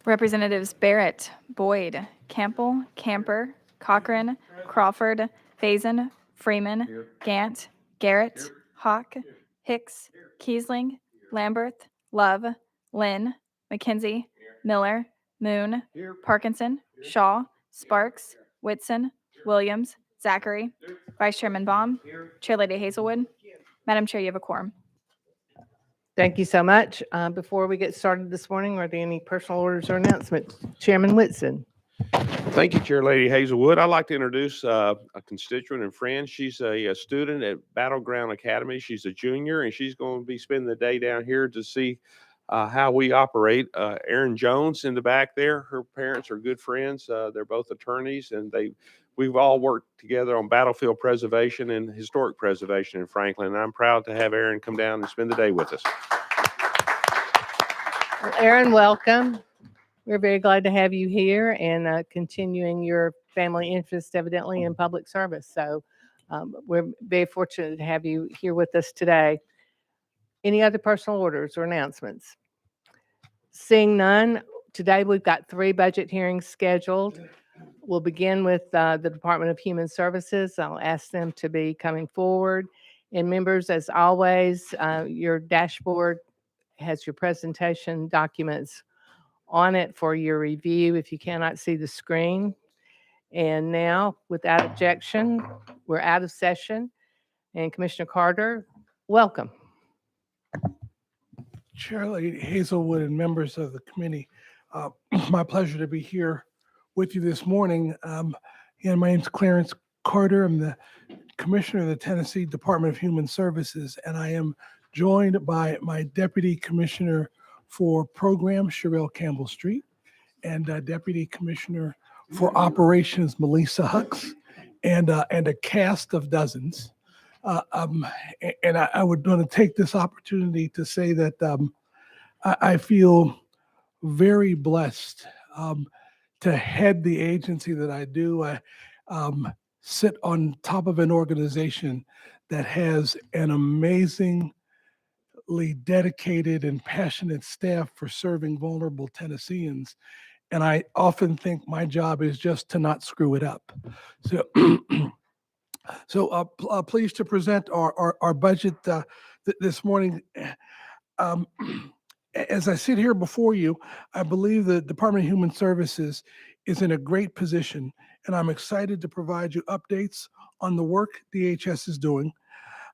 Representatives Barrett, Boyd, Campbell, Camper, Cochran, Crawford, Faison, Freeman, Gant, Garrett, Hawk, Hicks, Kiesling, Lamberth, Love, Lynn, McKenzie, Miller, Moon, Parkinson, Shaw, Sparks, Whitson, Williams, Zachary, Vice Chairman Baum, Chair Lady Hazelwood. Madam Chair, you have a quorum. Thank you so much. Before we get started this morning, are there any personal orders or announcements? Chairman Whitson. Thank you, Chair Lady Hazelwood. I'd like to introduce a constituent and friend. She's a student at Battleground Academy. She's a junior, and she's going to be spending the day down here to see how we operate. Erin Jones in the back there. Her parents are good friends. They're both attorneys, and we've all worked together on battlefield preservation and historic preservation in Franklin. And I'm proud to have Erin come down and spend the day with us. Well, Erin, welcome. We're very glad to have you here and continuing your family interest, evidently, in public service. So we're very fortunate to have you here with us today. Any other personal orders or announcements? Seeing none, today we've got 3 budget hearings scheduled. We'll begin with the Department of Human Services. I'll ask them to be coming forward. And members, as always, your dashboard has your presentation documents on it for your review if you cannot see the screen. And now, without objection, we're out of session. And Commissioner Carter, welcome. Chair Lady Hazelwood and members of the committee, my pleasure to be here with you this morning. And my name's Clarence Carter. I'm the Commissioner of the Tennessee Department of Human Services, and I am joined by my Deputy Commissioner for Programs, Sherelle Campbell Street, and Deputy Commissioner for Operations, Melissa Hucks, and a cast of dozens. And I would want to take this opportunity to say that I feel very blessed to head the agency that I do. I sit on top of an organization that has an amazingly dedicated and passionate staff for serving vulnerable Tennesseans. And I often think my job is just to not screw it up. So, pleased to present our budget this morning. As I sit here before you, I believe the Department of Human Services is in a great position, and I'm excited to provide you updates on the work DHS is doing.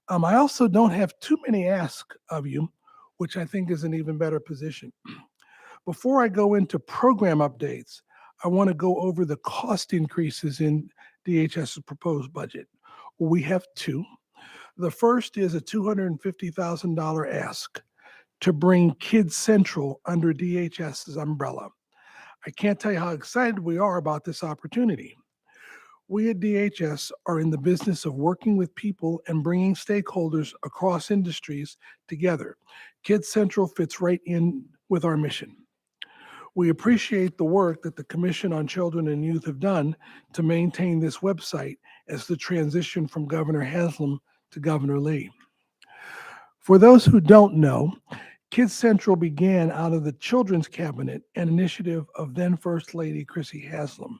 I also don't have too many asks of you, which I think is an even better position. Before I go into program updates, I want to go over the cost increases in DHS's proposed budget. We have 2. The first is a $250,000 ask to bring Kids Central under DHS's umbrella. I can't tell you how excited we are about this opportunity. We at DHS are in the business of working with people and bringing stakeholders across industries together. Kids Central fits right in with our mission. We appreciate the work that the Commission on Children and Youth have done to maintain this website as the transition from Governor Haslam to Governor Lee. For those who don't know, Kids Central began out of the Children's Cabinet, an initiative of then First Lady Chrissy Haslam.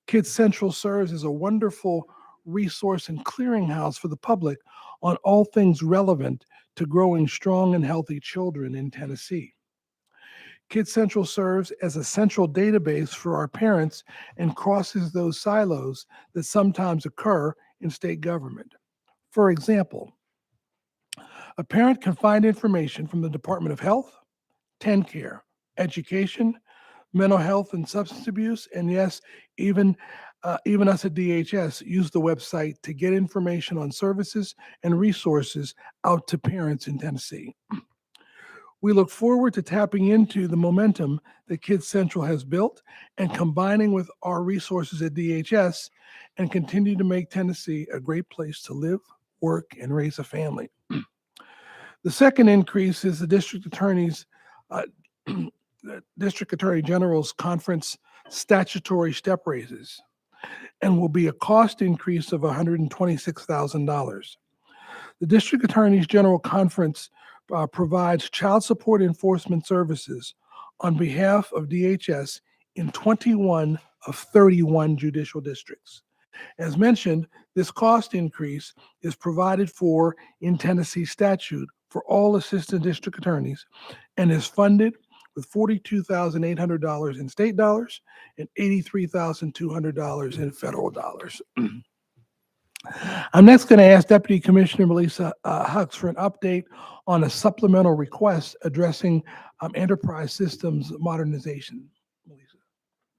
Kids Central serves as a wonderful resource and clearinghouse for the public on all things relevant to growing strong and healthy children in Tennessee. Kids Central serves as a central database for our parents and crosses those silos that sometimes occur in state government. For example, a parent can find information from the Department of Health, TennCare, Education, Mental Health and Substance Abuse, and yes, even us at DHS use the website to get information on services and resources out to parents in Tennessee. We look forward to tapping into the momentum that Kids Central has built and combining with our resources at DHS and continue to make Tennessee a great place to live, work, and raise a family. The second increase is the District Attorney General's Conference statutory step raises and will be a cost increase of $126,000. The District Attorneys General Conference provides child support enforcement services on behalf of DHS in 21 of 31 judicial districts. As mentioned, this cost increase is provided for in Tennessee statute for all assistant district attorneys and is funded with $42,800 in state dollars and $83,200 in federal dollars. I'm next going to ask Deputy Commissioner Melissa Hux for an update on a supplemental request addressing enterprise systems modernization. Melissa.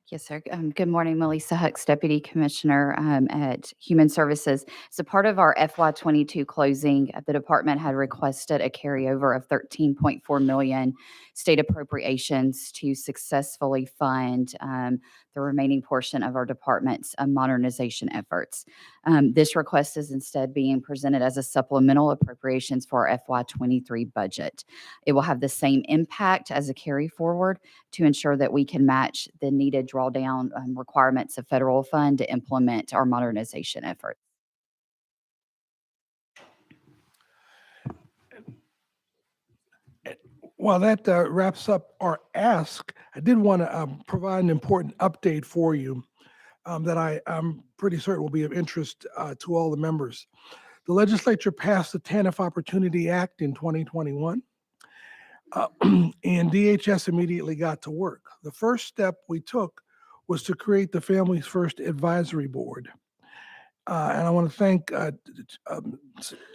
Yes, sir. Good morning, Melissa Hux, Deputy Commissioner at Human Services. So part of our FY22 closing, the department had requested a carryover of $13.4 million state appropriations to successfully fund the remaining portion of our department's modernization efforts. This request is instead being presented as a supplemental appropriations for our FY23 budget. It will have the same impact as a carry forward to ensure that we can match the needed drawdown requirements of federal fund to implement our modernization efforts. While that wraps up our ask, I did want to provide an important update for you that I'm pretty certain will be of interest to all the members. The legislature passed the TANF Opportunity Act in 2021, and DHS immediately got to work. The first step we took was to create the Families First Advisory Board. And I want to thank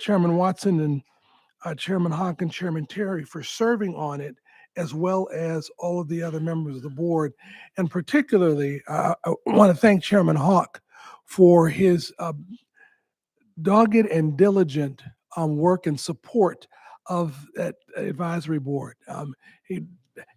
Chairman Watson and Chairman Hawk and Chairman Terry for serving on it, as well as all of the other members of the board. And particularly, I want to thank Chairman Hawk for his dogged and diligent work and support of that advisory board. He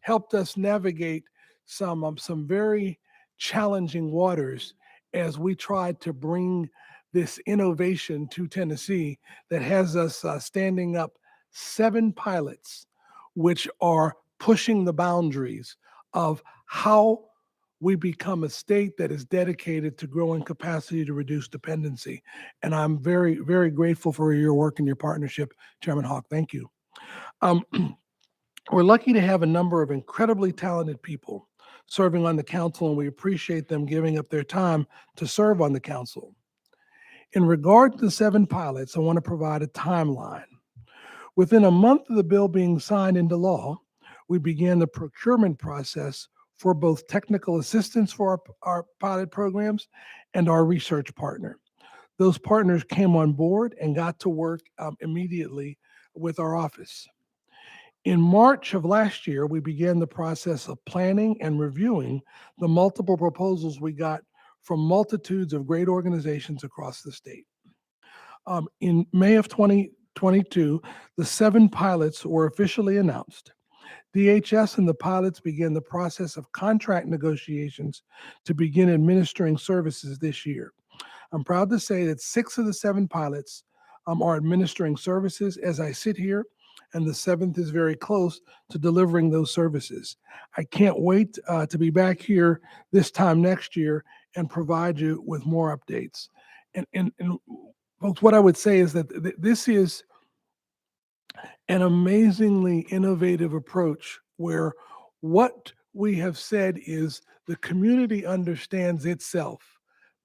helped us navigate some very challenging waters as we tried to bring this innovation to Tennessee that has us standing up 7 pilots, which are pushing the boundaries of how we become a state that is dedicated to growing capacity to reduce dependency. And I'm very, very grateful for your work and your partnership, Chairman Hawk. Thank you. We're lucky to have a number of incredibly talented people serving on the council, and we appreciate them giving up their time to serve on the council. In regard to the 7 pilots, I want to provide a timeline. Within a month of the bill being signed into law, we began the procurement process for both technical assistance for our pilot programs and our research partner. Those partners came on board and got to work immediately with our office. In March of last year, we began the process of planning and reviewing the multiple proposals we got from multitudes of great organizations across the state. In May of 2022, the 7 pilots were officially announced. DHS and the pilots began the process of contract negotiations to begin administering services this year. I'm proud to say that 6 of the 7 pilots are administering services as I sit here, and the 7th is very close to delivering those services. I can't wait to be back here this time next year and provide you with more updates. And folks, what I would say is that this is an amazingly innovative approach where what we have said is the community understands itself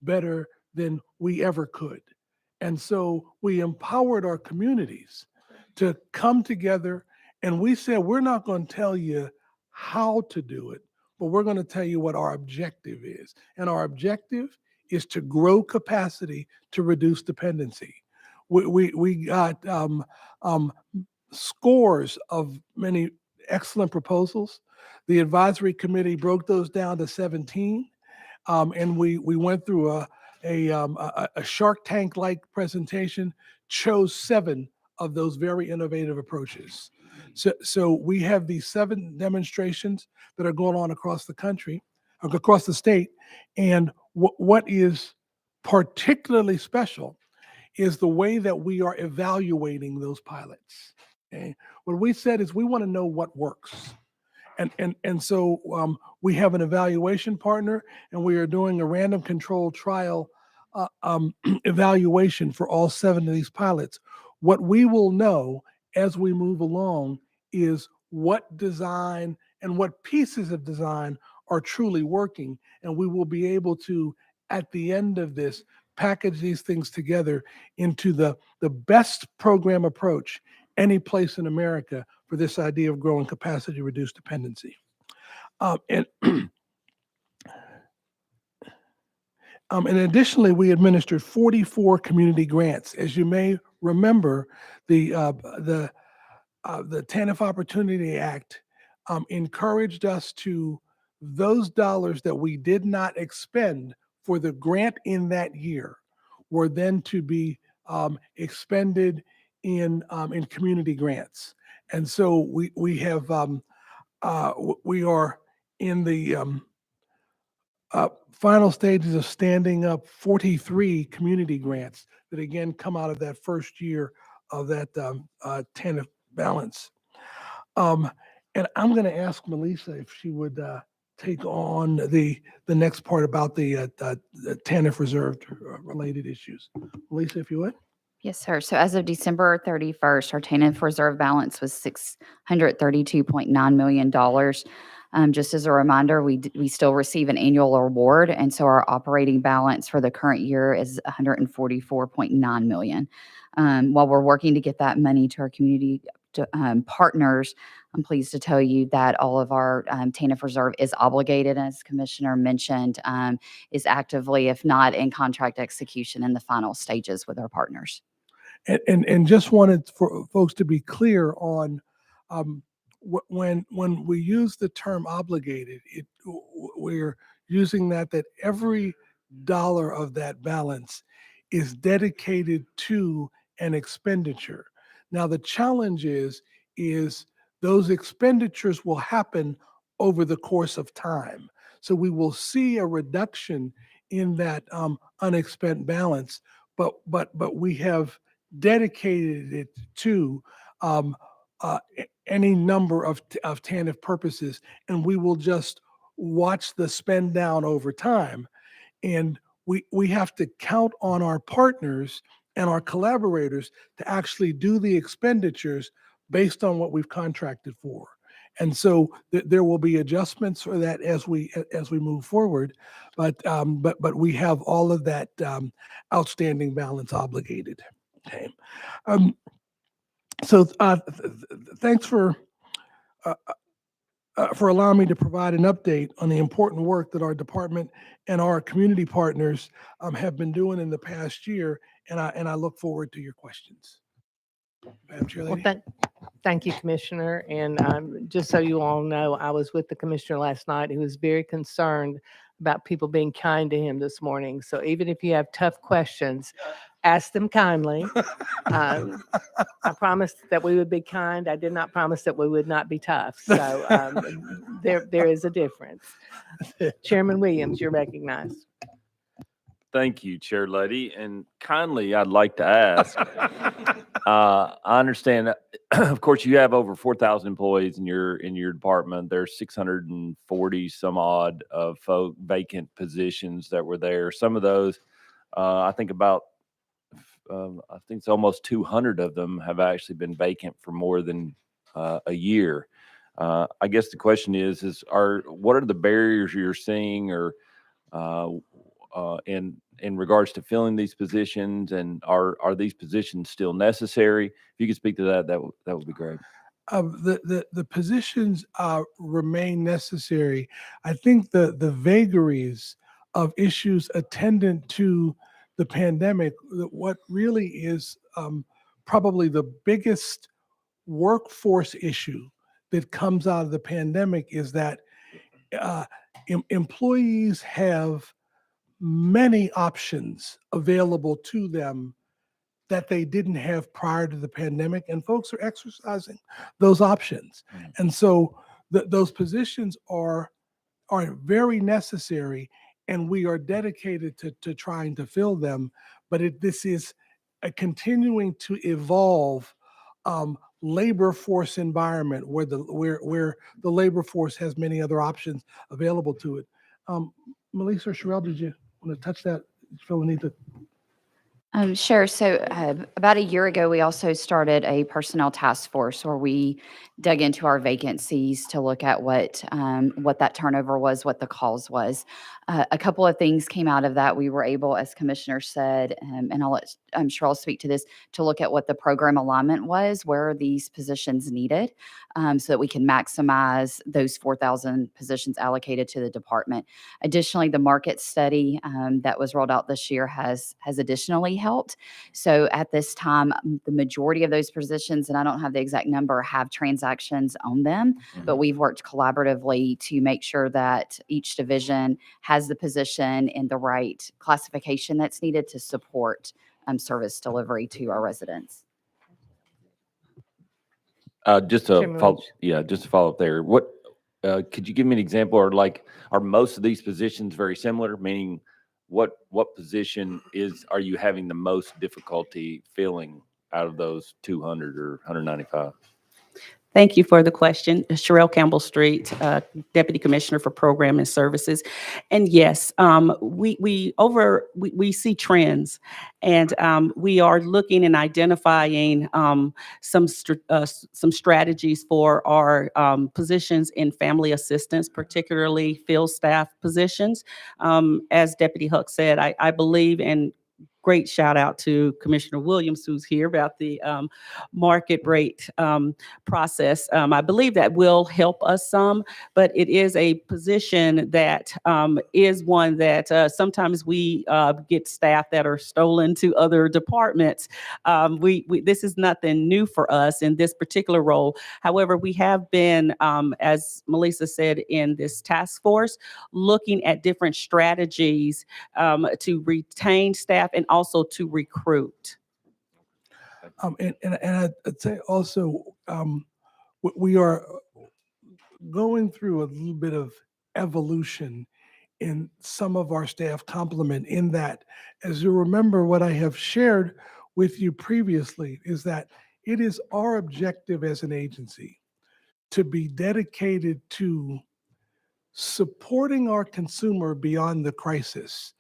better than we ever could. And so we empowered our communities to come together, and we said, we're not going to tell you how to do it, but we're going to tell you what our objective is. And our objective is to grow capacity to reduce dependency. We got scores of many excellent proposals. The advisory committee broke those down to 17, and we went through a Shark Tank-like presentation, chose 7 of those very innovative approaches. So we have these 7 demonstrations that are going on across the country, across the state, and what is particularly special is the way that we are evaluating those pilots. Okay? What we said is we want to know what works. And so we have an evaluation partner, and we are doing a random control trial evaluation for all 7 of these pilots. What we will know as we move along is what design and what pieces of design are truly working. And we will be able to, at the end of this, package these things together into the best program approach any place in America for this idea of growing capacity, reduced dependency. And and additionally, we administered 44 community grants. As you may remember, the TANF Opportunity Act encouraged us to, those dollars that we did not expend for the grant in that year were then to be expended in community grants. And so we have we are in the final stages of standing up 43 community grants that again come out of that first year of that TANF balance. And I'm going to ask Melissa if she would take on the next part about the TANF reserve related issues. Melissa, if you would. Yes, sir. So as of December 31st, our TANF reserve balance was $632.9 million. Just as a reminder, we still receive an annual award, and so our operating balance for the current year is $144.9 million. While we're working to get that money to our community partners, I'm pleased to tell you that all of our TANF reserve is obligated, as Commissioner mentioned, is actively, if not in contract execution, in the final stages with our partners. And just wanted for folks to be clear on when we use the term obligated, we're using that every dollar of that balance is dedicated to an expenditure. Now the challenge is those expenditures will happen over the course of time. So we will see a reduction in that unexpended balance, but we have dedicated it to any number of TANF purposes, and we will just watch the spend down over time. And we have to count on our partners and our collaborators to actually do the expenditures based on what we've contracted for. And so there will be adjustments for that as we move forward, but we have all of that outstanding balance obligated. Okay. So thanks for allowing me to provide an update on the important work that our department and our community partners have been doing in the past year, and I look forward to your questions. Madam Chair Well, Lady. thank you, Commissioner. And just so you all know, I was with the Commissioner last night who was very concerned about people being kind to him this morning. So even if you have tough questions, ask them kindly. I promised that we would be kind. I did not promise that we would not be tough. So there is a difference. Chairman Williams, you're recognized. Thank you, Chair Lady. And kindly, I'd like to ask, I understand, of course, you have over 4,000 employees in your department. There's 640 some odd of vacant positions that were there. Some of those, I think it's almost 200 of them have actually been vacant for more than a year. I guess the question is what are the barriers you're seeing or in regards to filling these positions, and are these positions still necessary? If you could speak to that, that would be great. The positions remain necessary. I think the vagaries of issues attendant to the pandemic, what really is probably the biggest workforce issue that comes out of the pandemic is that employees have many options available to them that they didn't have prior to the pandemic, and folks are exercising those options. And so those positions are very necessary, and we are dedicated to trying to fill them. But this is a continuing to evolve labor force environment where the labor force has many other options available to it. Melissa or Sherelle, did you want to touch that? Feel the need to Sure. So about a year ago, we also started a personnel task force where we dug into our vacancies to look at what that turnover was, what the cause was. A couple of things came out of that. We were able, as Commissioner said, and I'm sure I'll speak to this, to look at what the program alignment was, where are these positions needed, so that we can maximize those 4,000 positions allocated to the department. Additionally, the market study that was rolled out this year has additionally helped. So at this time, the majority of those positions, and I don't have the exact number, have transactions on them, but we've worked collaboratively to make sure that each division has the position in the right classification that's needed to support service delivery to our residents. Just to Chairman follow, Lynch. just to follow up there, what, could you give me an example, or like, are most of these positions very similar? Meaning, what position are you having the most difficulty filling out of those 200 or 195? Thank you for the question. Sherelle Campbell Street, Deputy Commissioner for Program and Services. And yes, we see trends, and we are looking and identifying some strategies for our positions in family assistance, particularly field staff positions. As Deputy Huck said, I believe in. Great shout out to Commissioner Williams, who's here, about the market rate process. I believe that will help us some, but it is a position that is one that sometimes we get staff that are stolen to other departments. This is nothing new for us in this particular role. However, we have been, as Melissa said, in this task force, looking at different strategies to retain staff and also to recruit. And I'd say also, we are going through a little bit of evolution in some of our staff complement, in that, as you remember, what I have shared with you previously is that it is our objective as an agency to be dedicated to supporting our consumer beyond the crisis.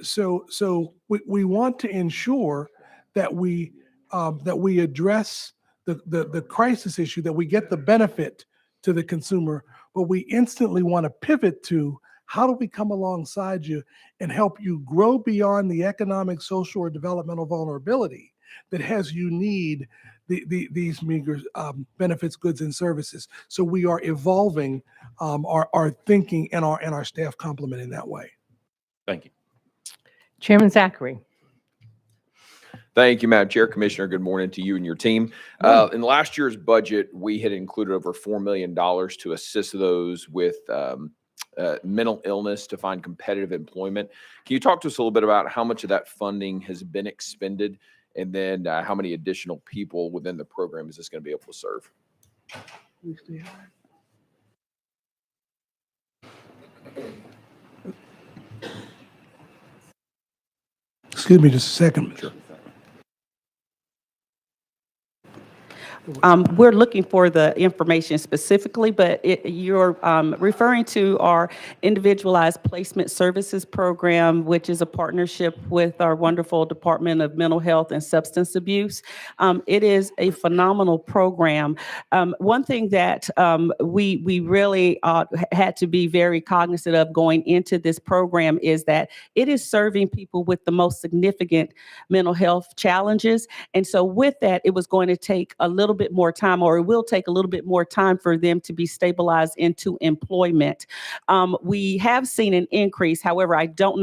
So we want to ensure that we address the crisis issue, that we get the benefit to the consumer, but we instantly want to pivot to how do we come alongside you and help you grow beyond the economic, social, or developmental vulnerability that has you need these meager benefits, goods, and services. So we are evolving our thinking and our staff complement in that way. Thank you. Chairman Zachary. Thank you, Madam Chair. Commissioner, good morning to you and your team. In last year's budget, we had included over $4 million to assist those with mental illness to find competitive employment. Can you talk to us a little bit about how much of that funding has been expended, and then how many additional people within the program is this going to be able to serve? Excuse me just a second. Sure. We're looking for the information specifically, but you're referring to our Individualized Placement Services Program, which is a partnership with our wonderful Department of Mental Health and Substance Abuse. It is a phenomenal program. One thing that we really had to be very cognizant of going into this program is that it is serving people with the most significant mental health challenges. And so with that, it was going to take a little bit more time, or it will take a little bit more time for them to be stabilized into employment. We have seen an increase. However, I don't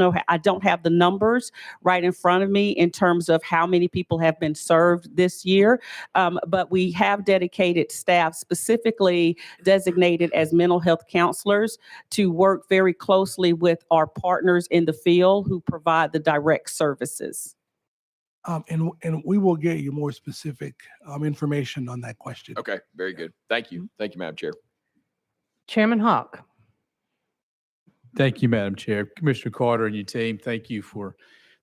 have the numbers right in front of me in terms of how many people have been served this year. But we have dedicated staff specifically designated as mental health counselors to work very closely with our partners in the field who provide the direct services. And we will get you more specific information on that question. Okay, very good. Thank you. Thank you, Madam Chair. Chairman Hawk. Thank you, Madam Chair. Commissioner Carter and your team, thank you for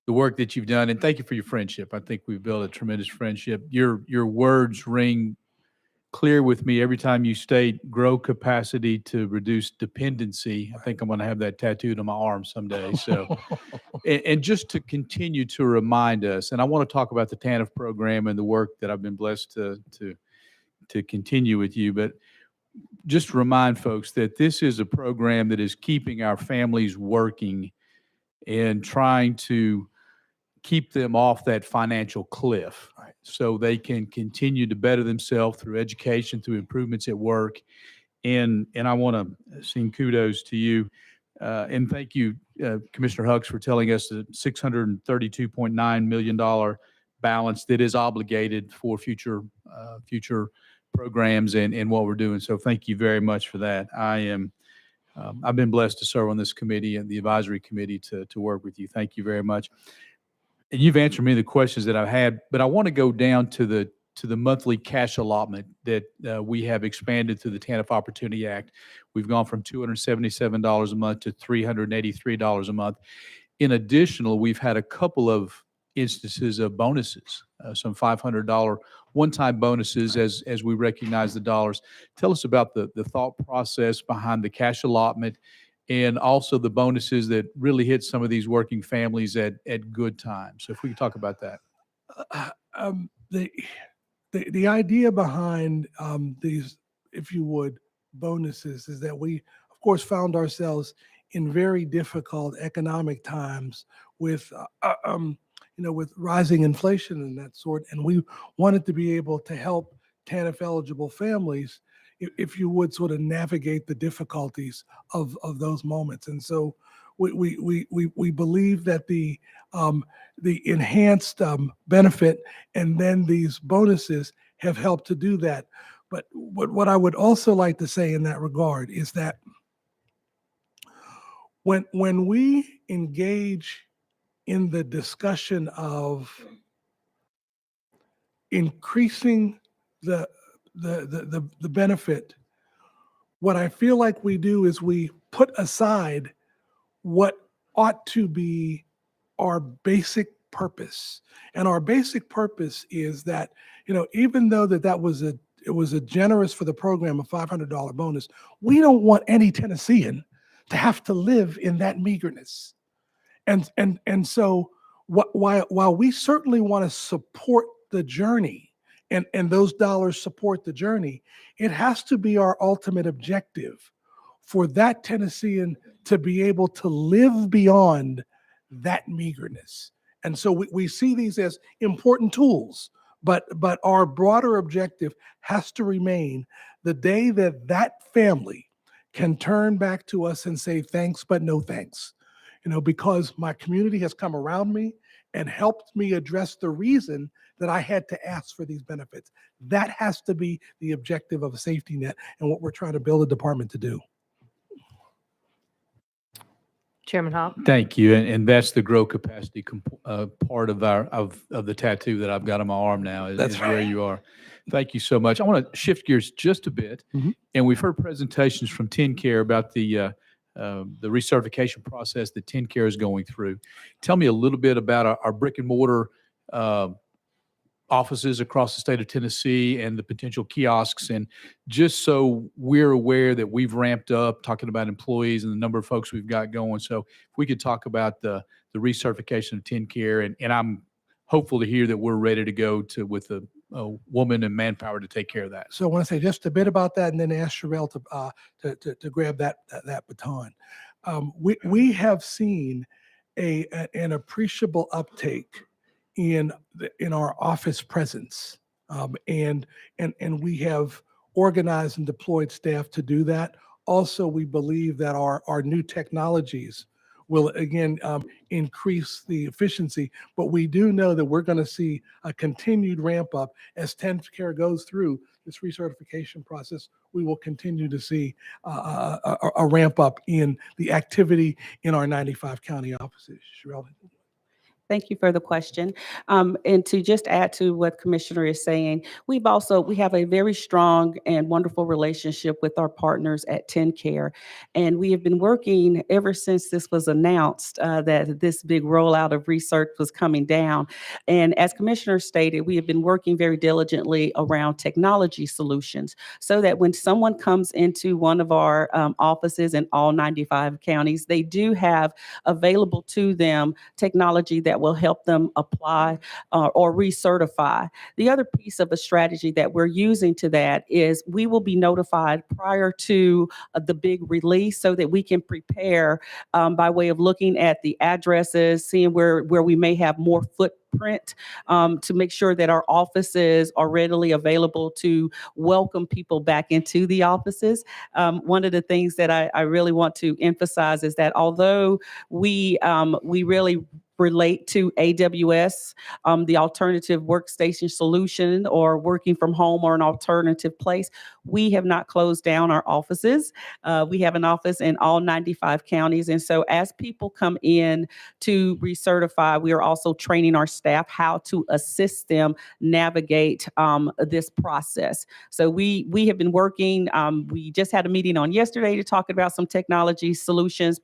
the work that you've done, and thank you for your friendship. I think we've built a tremendous friendship. Your words ring clear with me every time you state grow capacity to reduce dependency. I think I'm going to have that tattooed on my arm someday. So, and just to continue to remind us, and I want to talk about the TANF program and the work that I've been blessed to continue with you, but just remind folks that this is a program that is keeping our families working and trying to keep them off that financial cliff so they can continue to better themselves through education, through improvements at work. And I want to sing kudos to you. And thank you, Commissioner Hucks, for telling us the $632.9 million balance that is obligated for future programs and what we're doing. So thank you very much for that. I've been blessed to serve on this committee and the advisory committee to work with you. Thank you very much. And you've answered many of the questions that I've had, but I want to go down to the monthly cash allotment that we have expanded through the TANF Opportunity Act. We've gone from $277 a month to $383 a month. In addition, we've had a couple of instances of bonuses, some $500 one-time bonuses as we recognize the dollars. Tell us about the thought process behind the cash allotment and also the bonuses that really hit some of these working families at good times. So if we could talk about that. The idea behind these, if you would, bonuses is that we, of course, found ourselves in very difficult economic times with, with rising inflation and that sort, and we wanted to be able to help TANF eligible families, if you would, sort of navigate the difficulties of those moments. And so we believe that the enhanced benefit and then these bonuses have helped to do that. But what I would also like to say in that regard is that when we engage in the discussion of increasing the benefit, what I feel like we do is we put aside what ought to be our basic purpose. And our basic purpose is that, even though it was a generous for the program, a $500 bonus, we don't want any Tennessean to have to live in that meagerness. And so while we certainly want to support the journey, and those dollars support the journey, it has to be our ultimate objective for that Tennessean to be able to live beyond that meagerness. And so we see these as important tools, but our broader objective has to remain the day that family can turn back to us and say, thanks, but no thanks. Because my community has come around me and helped me address the reason that I had to ask for these benefits. That has to be the objective of a safety net and what we're trying to build a department to do. Chairman Hall. Thank you. And that's the grow capacity part of the tattoo that I've got on my arm now is where you are. Thank you so much. I want to shift gears just a bit. Mhm. And we've heard presentations from TennCare about the recertification process that TennCare is going through. Tell me a little bit about our brick and mortar offices across the state of Tennessee and the potential kiosks. And just so we're aware that we've ramped up talking about employees and the number of folks we've got going. So if we could talk about the recertification of TennCare, and I'm hopeful to hear that we're ready to go with a woman and manpower to take care of that. So I want to say just a bit about that and then ask Sherelle to grab that baton. We have seen an appreciable uptake in our office presence, and we have organized and deployed staff to do that. Also, we believe that our new technologies will again increase the efficiency, but we do know that we're going to see a continued ramp up as TennCare goes through this recertification process. We will continue to see a ramp up in the activity in our 95 county offices. Sherelle? Thank you for the question. And to just add to what Commissioner is saying, we have a very strong and wonderful relationship with our partners at TennCare. And we have been working ever since this was announced that this big rollout of research was coming down. And as Commissioner stated, we have been working very diligently around technology solutions so that when someone comes into one of our offices in all 95 counties, they do have available to them technology that will help them apply or recertify. The other piece of a strategy that we're using to that is we will be notified prior to the big release so that we can prepare by way of looking at the addresses, seeing where we may have more footprint to make sure that our offices are readily available to welcome people back into the offices. One of the things that I really want to emphasize is that although we really relate to AWS, the alternative workstation solution, or working from home or an alternative place, we have not closed down our offices. We have an office in all 95 counties. And so as people come in to recertify, we are also training our staff how to assist them navigate this process. So we have been working, we just had a meeting on yesterday to talk about some technology solutions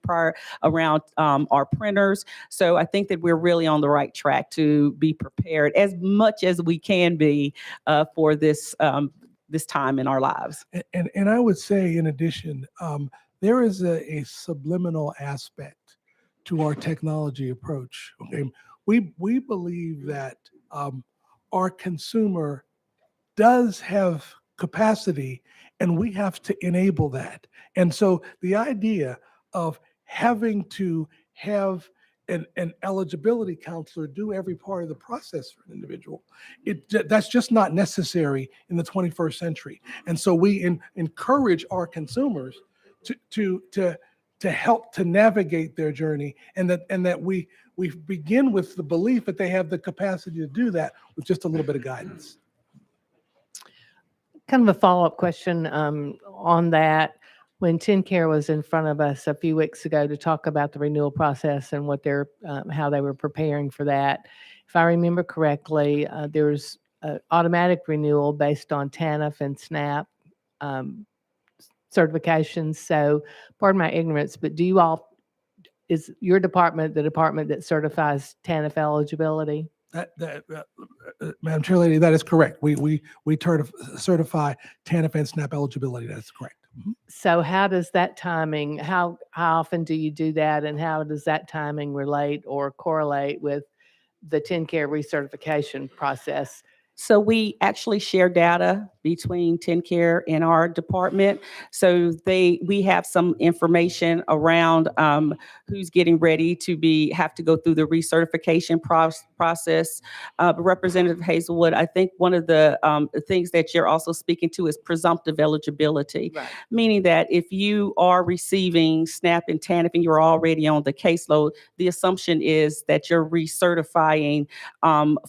around our printers. So I think that we're really on the right track to be prepared as much as we can be for this time in our lives. And I would say, in addition, there is a subliminal aspect to our technology approach. Okay, we believe that our consumer does have capacity, and we have to enable that. And so the idea of having to have an eligibility counselor do every part of the process for an individual, that's just not necessary in the 21st century. And so we encourage our consumers to help to navigate their journey, and that we begin with the belief that they have the capacity to do that with just a little bit of guidance. Kind of a follow-up question on that. When TennCare was in front of us a few weeks ago to talk about the renewal process and what how they were preparing for that, if I remember correctly, there's an automatic renewal based on TANF and SNAP certifications. So, pardon my ignorance, but is your department the department that certifies TANF eligibility? Madam Chair Lady, that is correct. We certify TANF and SNAP eligibility. That's correct. Mhm. So how does that timing, how often do you do that, and how does that timing relate or correlate with the TennCare recertification process? So we actually share data between TennCare and our department. So we have some information around who's getting ready to have to go through the recertification process. Representative Hazelwood, I think one of the things that you're also speaking to is presumptive eligibility, Right. meaning that if you are receiving SNAP and TANF and you're already on the caseload, the assumption is that you're recertifying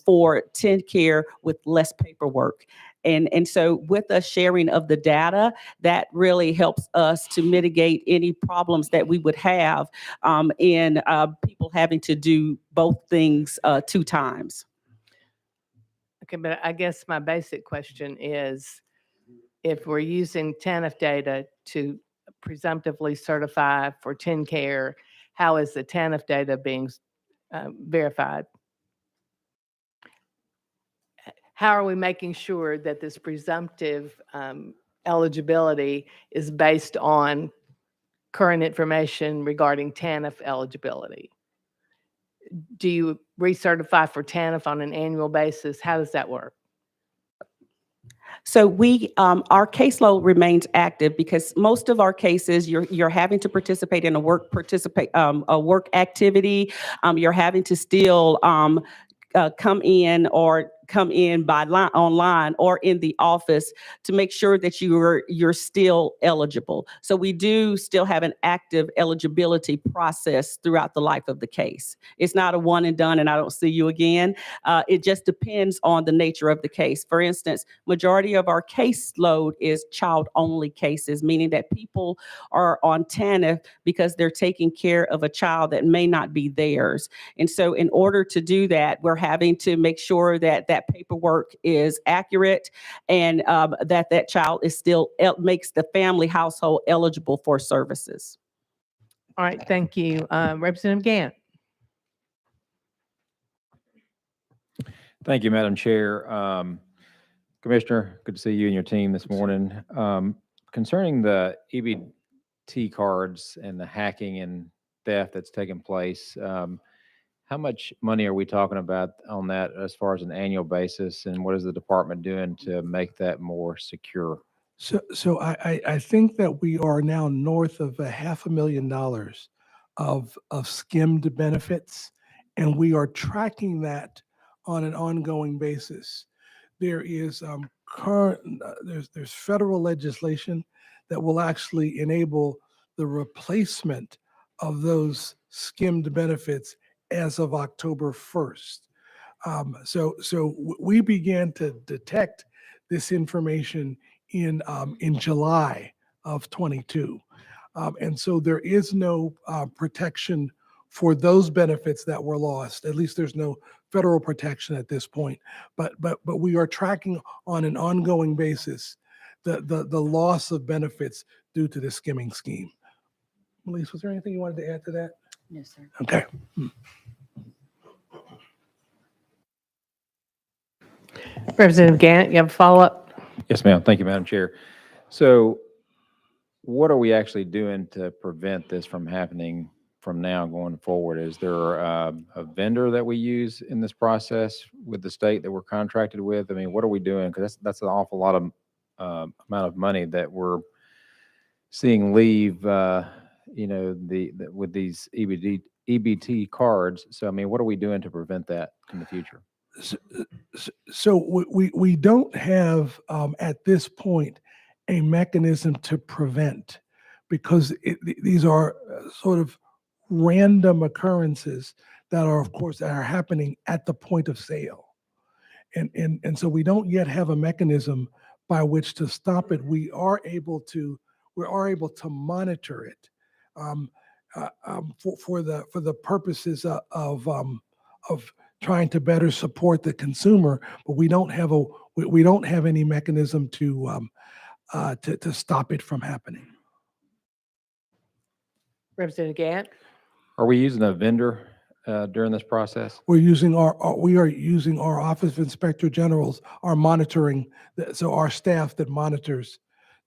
for TennCare with less paperwork. And so with us sharing of the data, that really helps us to mitigate any problems that we would have in people having to do both things 2 times. Okay, but I guess my basic question is, if we're using TANF data to presumptively certify for TennCare, how is the TANF data being verified? How are we making sure that this presumptive eligibility is based on current information regarding TANF eligibility? Do you recertify for TANF on an annual basis? How does that work? So our caseload remains active because most of our cases, you're having to participate in a work activity. You're having to still come in or come in by line, online or in the office to make sure that you're still eligible. So we do still have an active eligibility process throughout the life of the case. It's not a one and done and I don't see you again. It just depends on the nature of the case. For instance, majority of our caseload is child-only cases, meaning that people are on TANF because they're taking care of a child that may not be theirs. And so in order to do that, we're having to make sure that that paperwork is accurate and that child is still makes the family household eligible for services. All right, thank you. Representative Gant. Thank you, Madam Chair. Commissioner, good to see you and your team this morning. Concerning the EBT cards and the hacking and theft that's taken place, how much money are we talking about on that as far as an annual basis, and what is the department doing to make that more secure? So I think that we are now north of $500,000 of skimmed benefits, and we are tracking that on an ongoing basis. There is there's federal legislation that will actually enable the replacement of those skimmed benefits as of October 1st. We began to detect this information in July of 22. And so there is no protection for those benefits that were lost. At least there's no federal protection at this point. But we are tracking on an ongoing basis the loss of benefits due to the skimming scheme. Melissa, was there anything you wanted to add to that? No, sir. Okay. Representative Gant, you have a follow-up? Yes, ma'am. Thank you, Madam Chair. So what are we actually doing to prevent this from happening from now going forward? Is there a vendor that we use in this process with the state that we're contracted with? I mean, what are we doing? Because that's an awful lot of amount of money that we're seeing leave, with these EBT cards. So, I mean, what are we doing to prevent that in the future? So we don't have at this point a mechanism to prevent, because these are sort of random occurrences that are, of course, that are happening at the point of sale. And so we don't yet have a mechanism by which to stop it. We are able to monitor it for the purposes of trying to better support the consumer, but we don't have any mechanism to stop it from happening. Representative Gant. Are we using a vendor during this process? We are using our Office of Inspector Generals, our monitoring, so our staff that monitors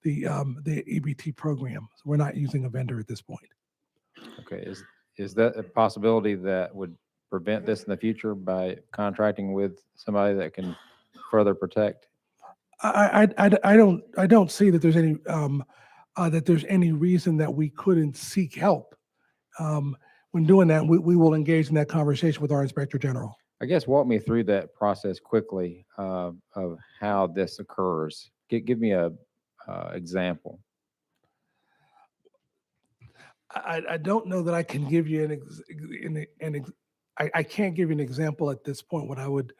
the EBT program. So we're not using a vendor at this point. Okay, is that a possibility that would prevent this in the future by contracting with somebody that can further protect? I don't see that there's any reason that we couldn't seek help. When doing that, we will engage in that conversation with our Inspector General. I guess walk me through that process quickly of how this occurs. Give me a example. I don't know that I can give you I can't give you an example at this point. What I would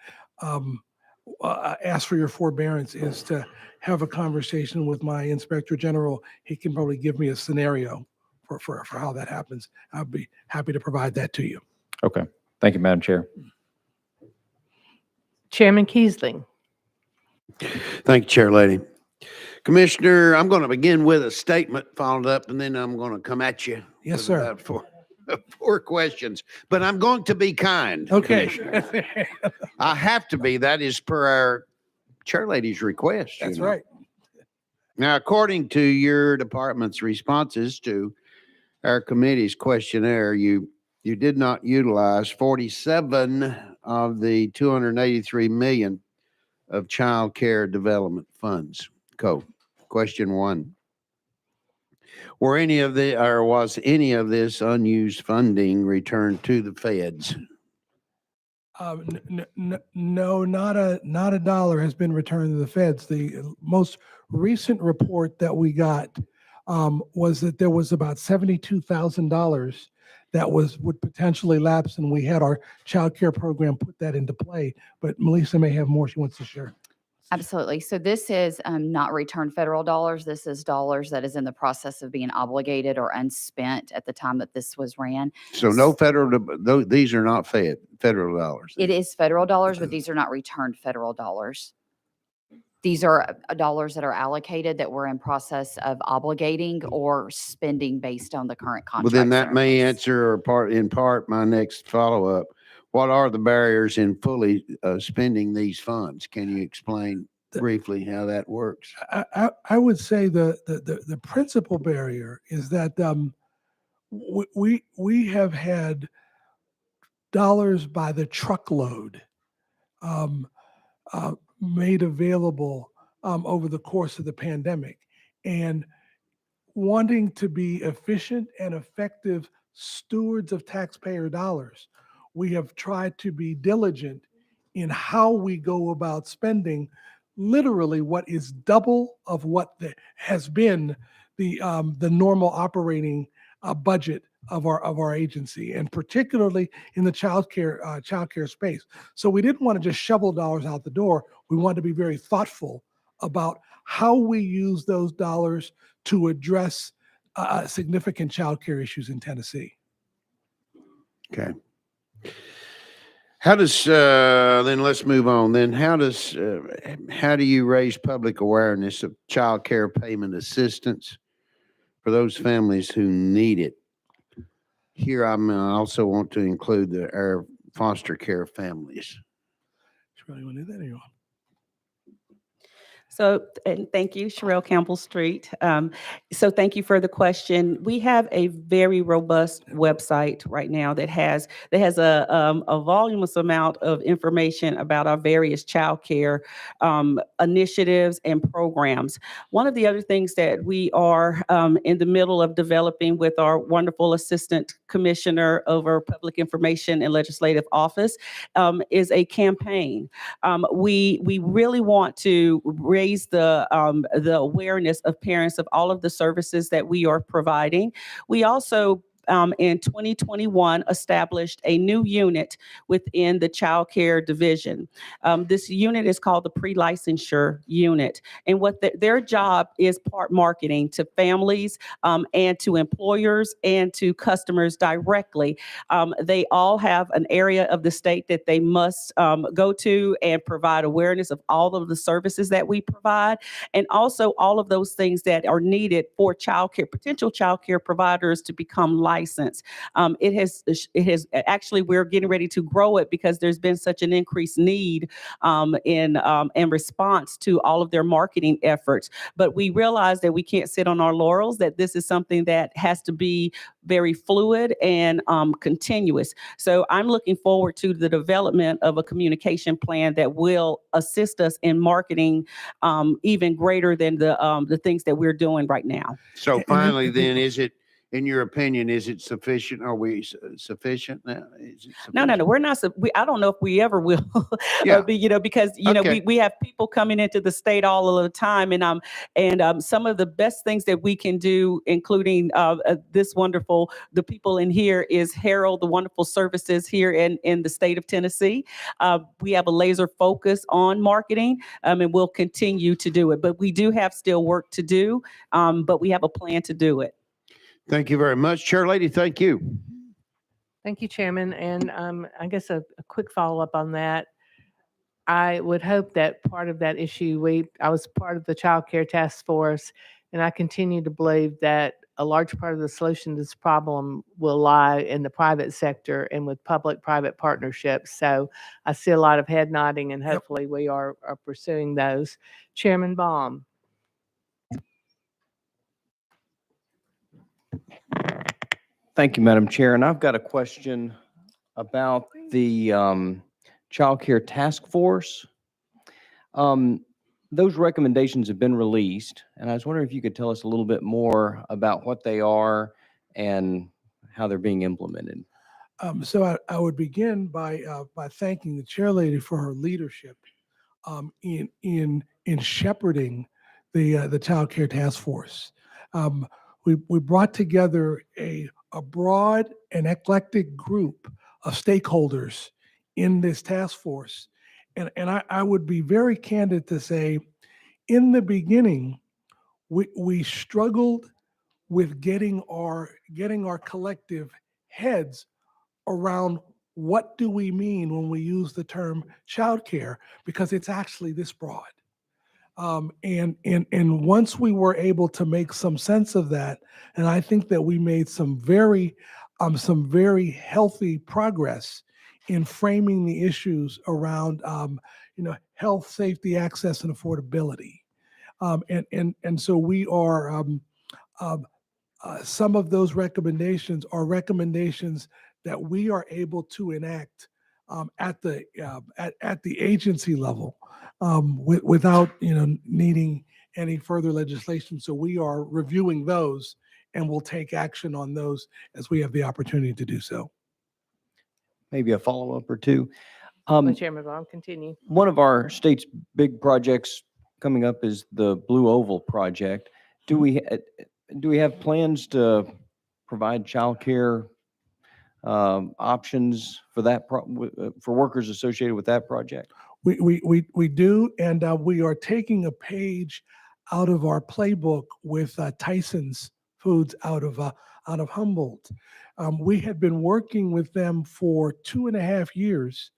ask for your forbearance is to have a conversation with my Inspector General. He can probably give me a scenario for how that happens. I'll be happy to provide that to you. Okay. Thank you, Madam Chair. Chairman Keisling. Thank you, Chair Lady. Commissioner, I'm going to begin with a statement followed up, and then I'm going to come at you. Yes, with sir. about four questions, but I'm going to be kind. Okay. Commissioner. I have to be. That is per our Chair Lady's request. That's you know. right. Now, according to your department's responses to our committee's questionnaire, you did not utilize 47 of the 283 million of child care development funds. Question one. Was any of this unused funding returned to the feds? No, not a dollar has been returned to the feds. The most recent report that we got was that there was about $72,000 that would potentially lapse, and we had our child care program put that into play. But Melissa may have more she wants to share. Absolutely. So this is not returned federal dollars. This is dollars that is in the process of being obligated or unspent at the time that this was ran. So no federal, these are not federal dollars. It is federal dollars, but these are not returned federal dollars. These are dollars that are allocated that we're in process of obligating or spending based on the current Well, contracts. then that that are may in place. answer in part my next follow-up. What are the barriers in fully spending these funds? Can you explain briefly how that works? I would say the principal barrier is that we have had dollars by the truckload made available over the course of the pandemic, and wanting to be efficient and effective stewards of taxpayer dollars, we have tried to be diligent in how we go about spending literally what is double of what has been the normal operating budget of our agency, and particularly in the child care space. So we didn't want to just shovel dollars out the door. We wanted to be very thoughtful about how we use those dollars to address significant child care issues in Tennessee. Okay. How does, then let's move on. Then how do you raise public awareness of child care payment assistance for those families who need it? Here, I also want to include our foster care families. Really want to do that, or you want? So, and thank you, Sherelle Campbell Street. So thank you for the question. We have a very robust website right now that has a voluminous amount of information about our various childcare initiatives and programs. One of the other things that we are in the middle of developing with our wonderful Assistant Commissioner over Public Information and Legislative Office is a campaign. We really want to raise the awareness of parents of all of the services that we are providing. We also in 2021 established a new unit within the child care division. This unit is called the pre-licensure unit. And what their job is part marketing to families and to employers and to customers directly. They all have an area of the state that they must go to and provide awareness of all of the services that we provide, and also all of those things that are needed for potential child care providers to become licensed. It has actually, we're getting ready to grow it because there's been such an increased need in response to all of their marketing efforts. But we realize that we can't sit on our laurels, that this is something that has to be very fluid and continuous. So I'm looking forward to the development of a communication plan that will assist us in marketing even greater than the things that we're doing right now. So finally, then, in your opinion, is it sufficient? Are we sufficient now? Is it No, sufficient? we're not. I don't know if we ever will Yeah. be, because, Okay. we have people coming into the state all of the time. And some of the best things that we can do, including the people in here, is herald the wonderful services here in the state of Tennessee. We have a laser focus on marketing and we'll continue to do it. But we do have still work to do, but we have a plan to do it. Thank you very much. Chair Lady, thank you. Thank you, Chairman. And I guess a quick follow-up on that. I would hope that part of that issue, I was part of the Child Care Task Force, and I continue to believe that a large part of the solution to this problem will lie in the private sector and with public-private partnerships. So I see a lot of head nodding, and hopefully we are pursuing those. Chairman Baum. Thank you, Madam Chair. And I've got a question about the Child Care Task Force. Those recommendations have been released, and I was wondering if you could tell us a little bit more about what they are and how they're being implemented. I would begin by thanking the chair lady for her leadership in shepherding the Child Care Task Force. We brought together a broad and eclectic group of stakeholders in this task force. And I would be very candid to say, in the beginning, we struggled with getting our collective heads around what do we mean when we use the term childcare, because it's actually this broad. And once we were able to make some sense of that, and I think that we made some very healthy progress in framing the issues around health, safety, access, and affordability. And so we are some of those recommendations are recommendations that we are able to enact at the agency level without needing any further legislation. So we are reviewing those, and we'll take action on those as we have the opportunity to do so. Maybe a follow-up or two. Chairman Vaughn, continue. One of our state's big projects coming up is the Blue Oval project. Do we have plans to provide childcare options for that for workers associated with that project? We do, and we are taking a page out of our playbook with Tyson's Foods out of Humboldt. We had been working with them for 2.5 years.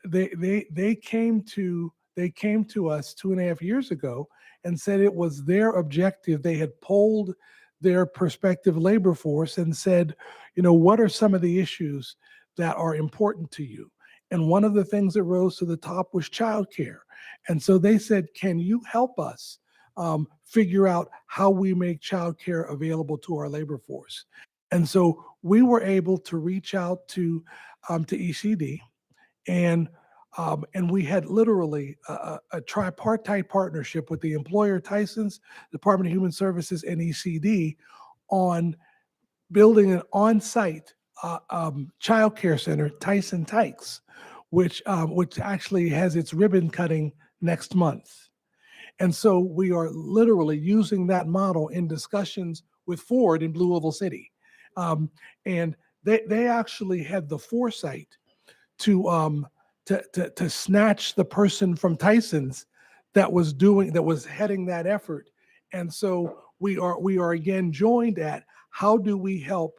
They came to us 2.5 years ago and said it was their objective. They had polled their prospective labor force and said, what are some of the issues that are important to you? And one of the things that rose to the top was childcare. And so they said, can you help us figure out how we make childcare available to our labor force? And so we were able to reach out to ECD, and we had literally a tripartite partnership with the employer, Tyson's, Department of Human Services, and ECD on building an on-site child care center, Tyson Tykes, which actually has its ribbon cutting next month. And so we are literally using that model in discussions with Ford in Blue Oval City. And they actually had the foresight to snatch the person from Tyson's that was heading that effort. And so we are again joined at how do we help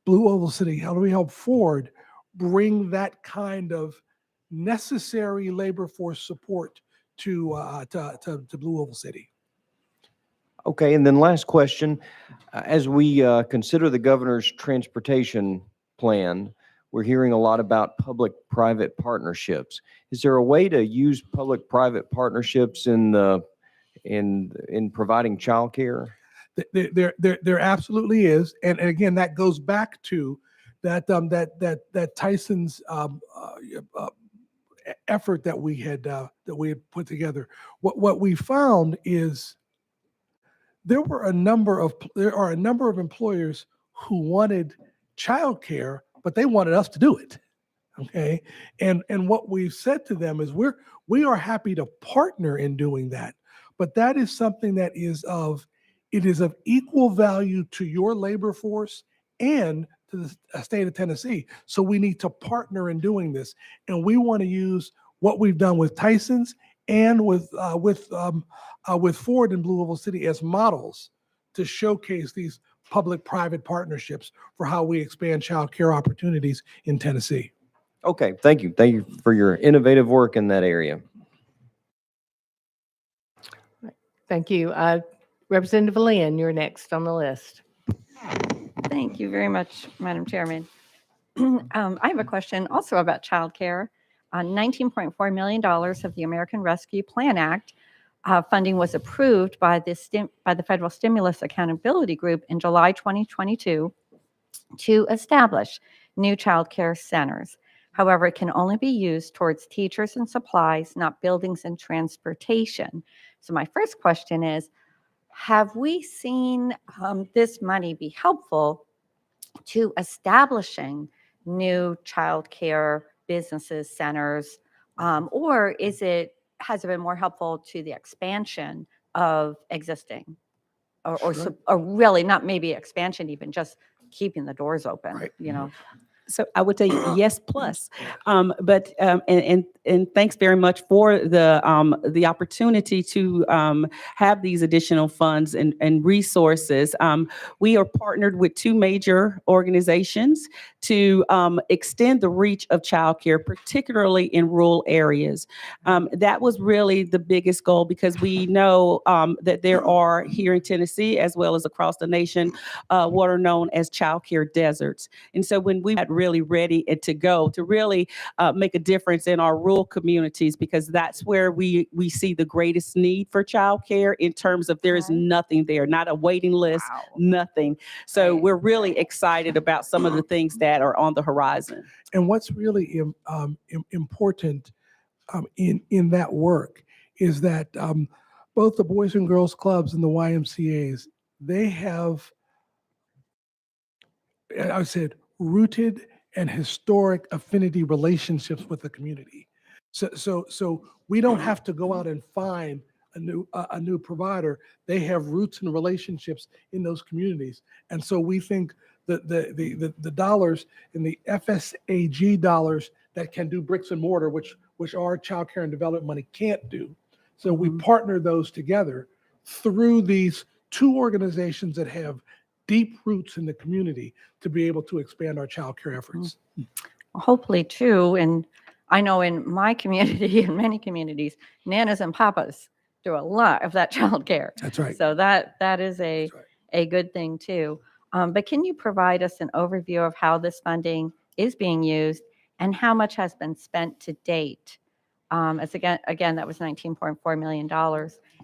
Blue Oval City, how do we help Ford bring that kind of necessary labor force support to Blue Oval City. Okay, and then last question. As we consider the governor's transportation plan, we're hearing a lot about public-private partnerships. Is there a way to use public-private partnerships in providing childcare? There absolutely is, and again, that goes back to that Tyson's effort that we had put together. What we found is there are a number of employers who wanted childcare, but they wanted us to do it. Okay, and what we've said to them is we are happy to partner in doing that, but that is something that is of equal value to your labor force and to the state of Tennessee. So we need to partner in doing this, and we want to use what we've done with Tyson's and with Ford and Blue Oval City as models to showcase these public-private partnerships for how we expand child care opportunities in Tennessee. Okay, thank you. Thank you for your innovative work in that area. Thank you. Representative Lynn, you're next on the list. Thank you very much, Madam Chairman. I have a question also about childcare. $19.4 million of the American Rescue Plan Act funding was approved by the Federal Stimulus Accountability Group in July 2022 to establish new childcare centers. However, it can only be used towards teachers and supplies, not buildings and transportation. So my first question is, have we seen this money be helpful to establishing new childcare businesses, centers, or has it been more helpful to the expansion of existing? Or really not maybe expansion even, just keeping the doors open, Right. you know? So I would say yes plus, and thanks very much for the opportunity to have these additional funds and resources. We are partnered with two major organizations to extend the reach of childcare, particularly in rural areas. That was really the biggest goal because we know that there are here in Tennessee as well as across the nation what are known as childcare deserts. And so when we got really ready and to go to really make a difference in our rural communities, because that's where we see the greatest need for childcare in terms of there is Okay. nothing there, not a waiting list, Wow. nothing. So Right. we're really excited about some of the things that are on the horizon. And what's really important in that work is that both the Boys and Girls Clubs and the YMCA's, they have, I said, rooted and historic affinity relationships with the community. So we don't have to go out and find a new provider. They have roots and relationships in those communities, and so we think that the dollars in the FSAG dollars that can do bricks and mortar, which our child care and development money can't do. So we partner those together through these two organizations that have deep roots in the community to be able to expand our child care efforts. Hopefully too, and I know in my community and many communities, nanas and papas do a lot of that childcare. That's right. So that is a That's right. a good thing too. But can you provide us an overview of how this funding is being used and how much has been spent to date? As again, that was $19.4 million.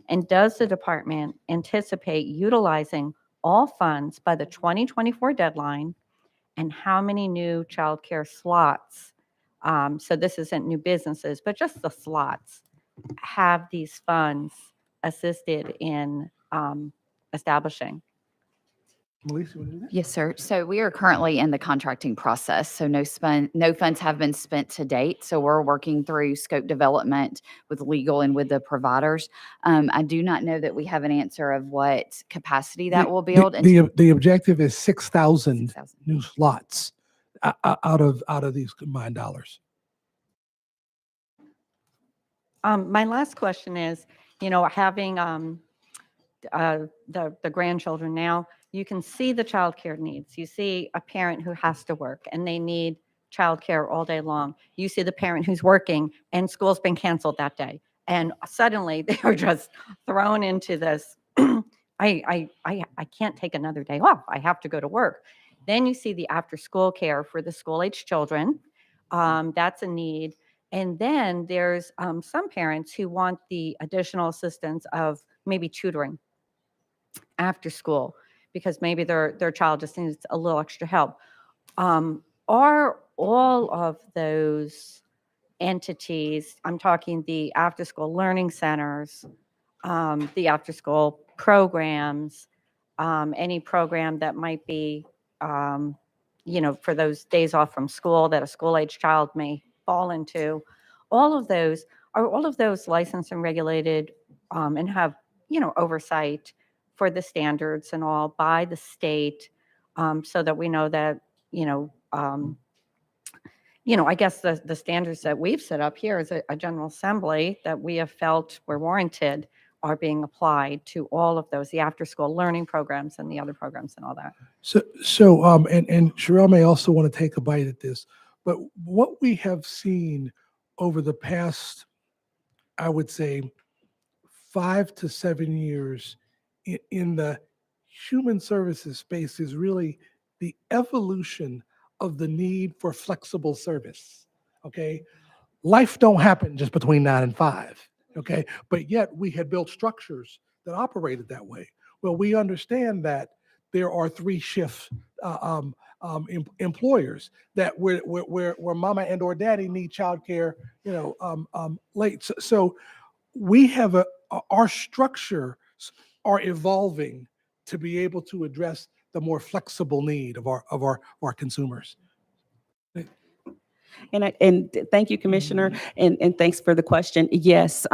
And does the department anticipate utilizing all funds by the 2024 deadline? And how many new childcare slots? So this isn't new businesses, but just the slots. Have these funds assisted in establishing? Melissa, you want to do that? Yes, sir. So we are currently in the contracting process. So no funds have been spent to date. So we're working through scope development with legal and with the providers. I do not know that we have an answer of what capacity that will build. The objective is 6,000 6,000. new slots out of these combined dollars. My last question is, having the grandchildren now, you can see the childcare needs. You see a parent who has to work and they need childcare all day long. You see the parent who's working and school's been canceled that day. And suddenly they are just thrown into this, I can't take another day off. I have to go to work. Then you see the after school care for the school age children. That's a need. And then there's some parents who want the additional assistance of maybe tutoring after school because maybe their child just needs a little extra help. Are all of those entities, I'm talking the after school learning centers, the after school programs, any program that might be, for those days off from school that a school age child may fall into, all of those licensed and regulated and have, oversight for the standards and all by the state so that we know that, I guess the standards that we've set up here as a General Assembly that we have felt were warranted are being applied to all of those, the after-school learning programs and the other programs and all that. And Sherelle may also want to take a bite at this, but what we have seen over the past, I would say, 5 to 7 years in the human services space is really the evolution of the need for flexible service. Okay. Life don't happen just between 9 and 5. Okay. But yet we had built structures that operated that way. Well, we understand that there are 3 shift employers that where mama and or daddy need childcare, late. So we have our structures are evolving to be able to address the more flexible need of our consumers. And thank you, Commissioner, and thanks for the question. Yes,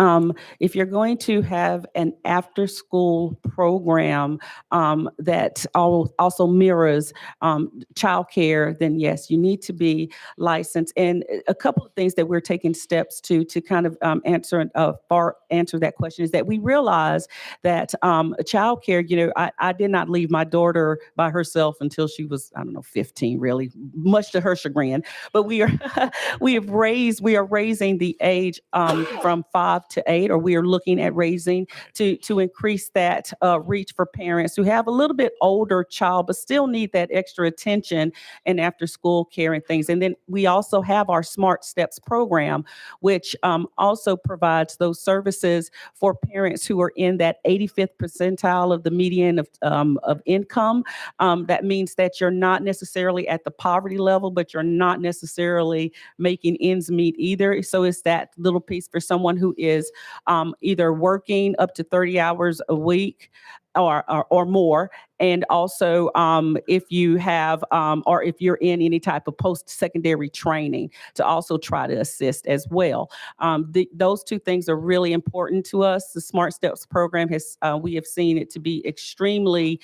if you're going to have an after-school program that also mirrors childcare, then yes, you need to be licensed. And a couple of things that we're taking steps to kind of answer that question is that we realize that childcare, you know, I did not leave my daughter by herself until she was, I don't know, 15, really, much to her chagrin. But we are we are raising the age from 5 to 8, or we are looking at raising to increase that reach for parents who have a little bit older child but still need that extra attention and after school care and things. And then we also have our Smart Steps program, which also provides those services for parents who are in that 85th percentile of the median of income. That means that you're not necessarily at the poverty level, but you're not necessarily making ends meet either. So it's that little piece for someone who is either working up to 30 hours a week or more. And also if you have, or if you're in any type of post-secondary training, to also try to assist as well. Those two things are really important to us. The Smart Steps program we have seen it to be extremely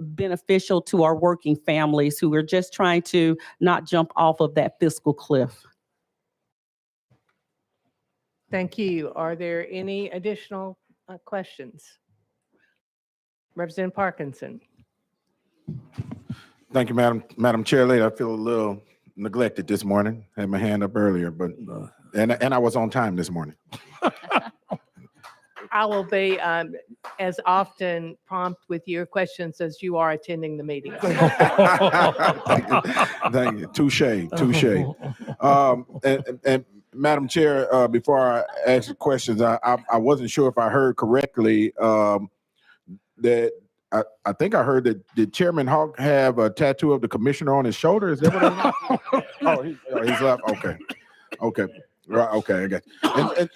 beneficial to our working families who are just trying to not jump off of that fiscal cliff. Thank you. Are there any additional questions? Representative Parkinson. Thank you, Madam Chair Lady. I feel a little neglected this morning. Had my hand up earlier, but and I was on time this morning. I will be as often prompt with your questions as you are attending the meeting. Thank you. Touche. And Madam Chair, before I ask the questions, I wasn't sure if I heard correctly that I think I heard that did Chairman Hawk have a tattoo of the commissioner on his shoulder? Is that what he's left? Okay. Right. Okay. I got you. And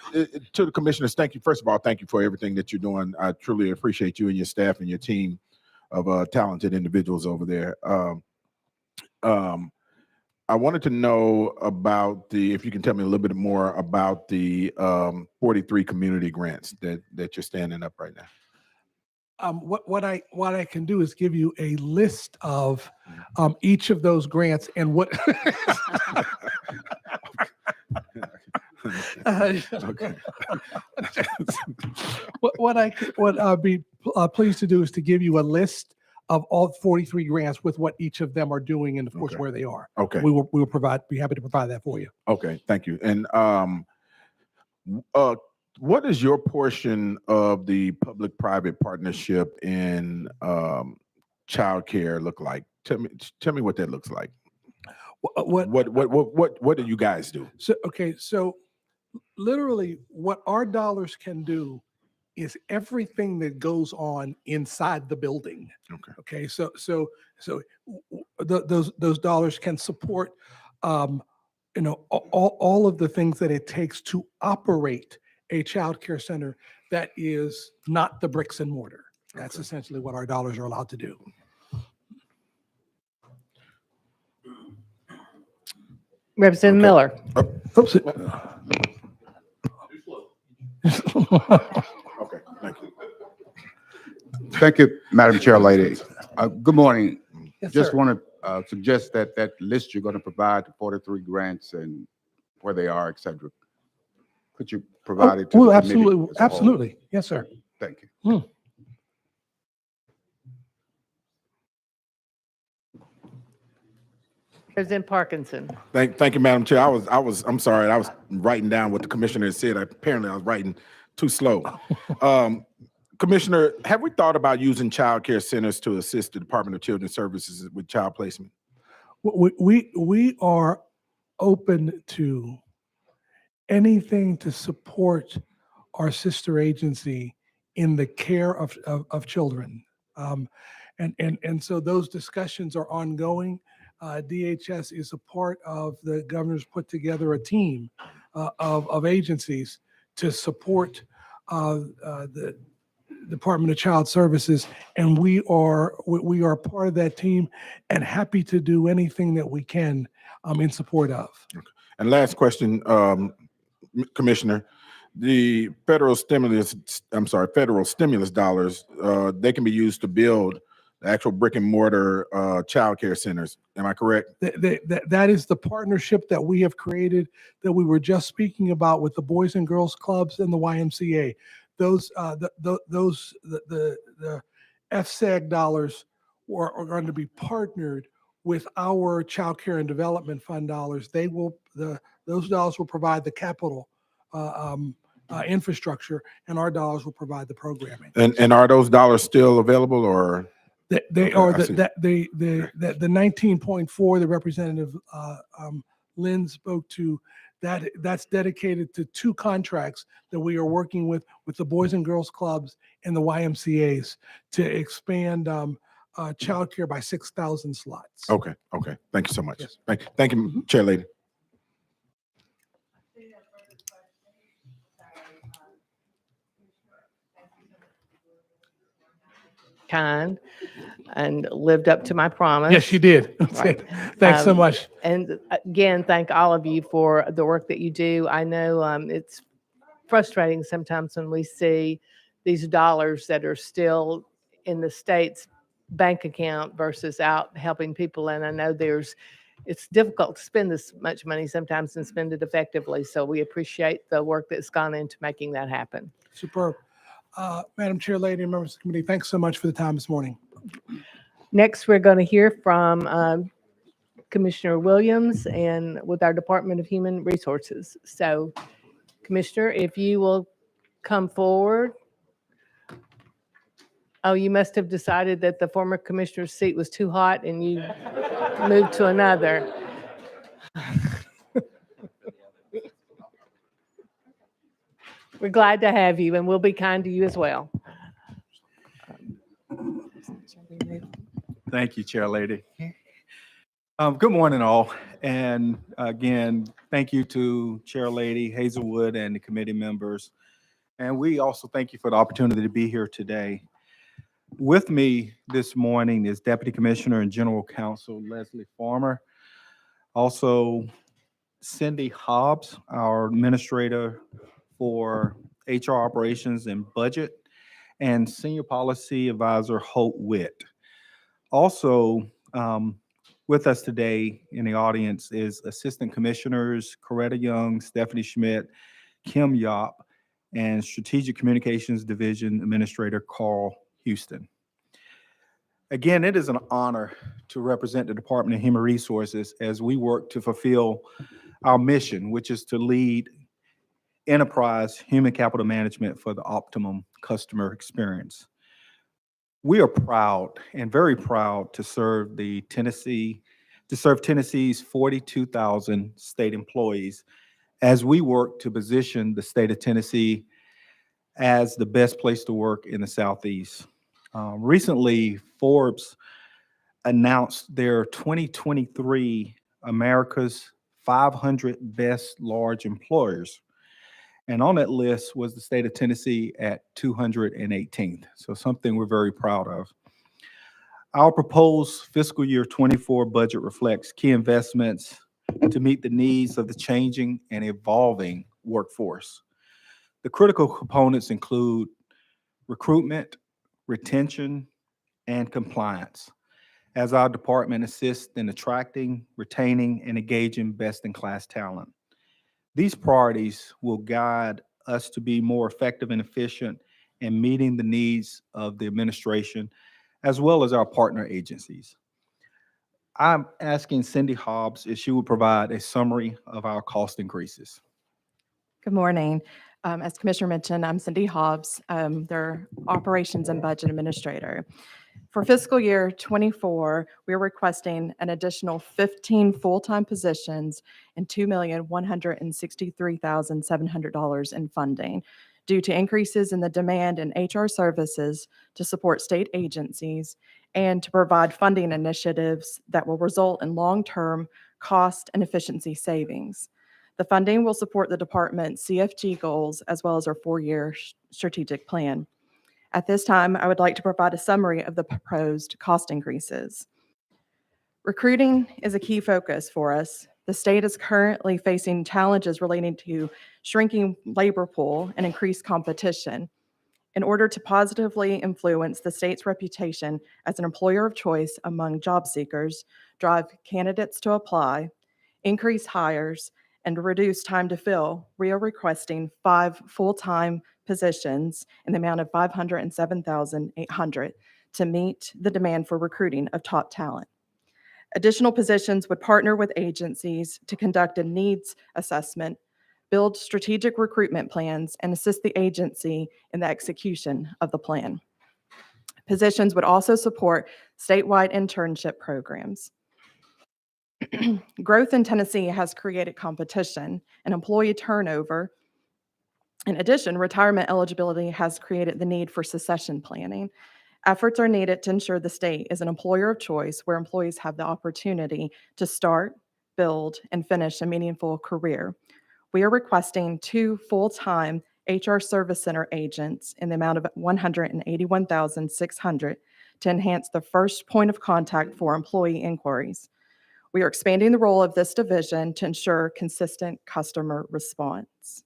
to the commissioners, thank you. First of all, thank you for everything that you're doing. I truly appreciate you and your staff and your team of talented individuals over there. I wanted to know about if you can tell me a little bit more about the 43 community grants that you're standing up right now. What I can do is give you a list of each of those grants and what. Okay. What I'd be pleased to do is to give you a list of all 43 grants with what each of them are doing and of course where they are. Okay. We will be happy to provide that for you. Okay, thank you. And what is your portion of the public-private partnership in childcare look like? Tell me what that looks like. What do you guys do? So literally what our dollars can do is everything that goes on inside the building. Okay. So those dollars can support all of the things that it takes to operate a child care center that is not the bricks and mortar. That's essentially what our dollars are allowed to do. Representative Miller. Oops. Okay, thank you. Thank you, Madam Chair Lady. Good morning. Yes, Just sir. want to suggest that list you're going to provide, the 43 grants and where they are, et cetera. Could you provide it to the committee absolutely. as a whole? Absolutely. Yes, sir. Thank you. President Parkinson. Thank you, Madam Chair. I'm sorry. I was writing down what the commissioner said. Apparently, I was writing too slow. Commissioner, have we thought about using child care centers to assist the Department of Children's Services with child placement? We are open to anything to support our sister agency in the care of children. And so those discussions are ongoing. DHS is a part of the governor's put together a team of agencies to support Department of Child Services, and we are part of that team and happy to do anything that we can in support of. And last question, Commissioner, the federal stimulus dollars, they can be used to build the actual brick and mortar childcare centers. Am I correct? That is the partnership that we have created that we were just speaking about with the Boys and Girls Clubs and the YMCA. Those, the FSAG dollars are going to be partnered with our Child Care and Development Fund dollars. Those dollars will provide the capital infrastructure, and our dollars will provide the programming. And are those dollars still available, or? They Okay, are I see. the 19.4 the Representative Lynn spoke to. That's dedicated to 2 contracts that we are working with the Boys and Girls Clubs and the YMCA's to expand childcare by 6,000 slots. Okay. Thank you so much. Yes. Thank you, Chair Lady. Kind and lived up to my promise. Yes, you did. Right. Thanks so much. And again, thank all of you for the work that you do. I know it's frustrating sometimes when we see these dollars that are still in the state's bank account versus out helping people. And I know it's difficult to spend this much money sometimes and spend it effectively. So we appreciate the work that's gone into making that happen. Superb. Madam Chair, Lady, and members of the committee, thanks so much for the time this morning. Next, we're going to hear from Commissioner Williams and with our Department of Human Resources. So, Commissioner, if you will come forward. Oh, you must have decided that the former commissioner's seat was too hot and you moved to another. We're glad to have you, and we'll be kind to you as well. Thank you, Chair Lady. Good morning, all. And again, thank you to Chair Lady Hazelwood and the committee members. And we also thank you for the opportunity to be here today. With me this morning is Deputy Commissioner and General Counsel Leslie Farmer. Also, Cindy Hobbs, our Administrator for HR Operations and Budget, and Senior Policy Advisor Hope Witt. Also, with us today in the audience is Assistant Commissioners Coretta Young, Stephanie Schmidt, Kim Yop, and Strategic Communications Division Administrator Carl Houston. Again, it is an honor to represent the Department of Human Resources as we work to fulfill our mission, which is to lead enterprise human capital management for the optimum customer experience. We are proud and very proud to serve Tennessee's 42,000 state employees as we work to position the state of Tennessee as the best place to work in the Southeast. Recently, Forbes announced their 2023 America's 500 Best Large Employers. And on that list was the state of Tennessee at 218th. So something we're very proud of. Our proposed fiscal year 24 budget reflects key investments to meet the needs of the changing and evolving workforce. The critical components include recruitment, retention, and compliance, as our department assists in attracting, retaining, and engaging best-in-class talent. These priorities will guide us to be more effective and efficient in meeting the needs of the administration, as well as our partner agencies. I'm asking Cindy Hobbs if she would provide a summary of our cost increases. Good morning. As Commissioner mentioned, I'm Cindy Hobbs, their Operations and Budget Administrator. For fiscal year 24, we're requesting an additional 15 full-time positions and $2,163,700 in funding due to increases in the demand in HR services to support state agencies and to provide funding initiatives that will result in long-term cost and efficiency savings. The funding will support the department's CFG goals as well as our 4-year strategic plan. At this time, I would like to provide a summary of the proposed cost increases. Recruiting is a key focus for us. The state is currently facing challenges relating to shrinking labor pool and increased competition. In order to positively influence the state's reputation as an employer of choice among job seekers, drive candidates to apply, increase hires, and reduce time to fill, we are requesting 5 full-time positions in the amount of $507,800 to meet the demand for recruiting of top talent. Additional positions would partner with agencies to conduct a needs assessment, build strategic recruitment plans, and assist the agency in the execution of the plan. Positions would also support statewide internship programs. Growth in Tennessee has created competition and employee turnover. In addition, retirement eligibility has created the need for succession planning. Efforts are needed to ensure the state is an employer of choice where employees have the opportunity to start, build, and finish a meaningful career. We are requesting 2 full-time HR Service Center agents in the amount of $181,600 to enhance the first point of contact for employee inquiries. We are expanding the role of this division to ensure consistent customer response.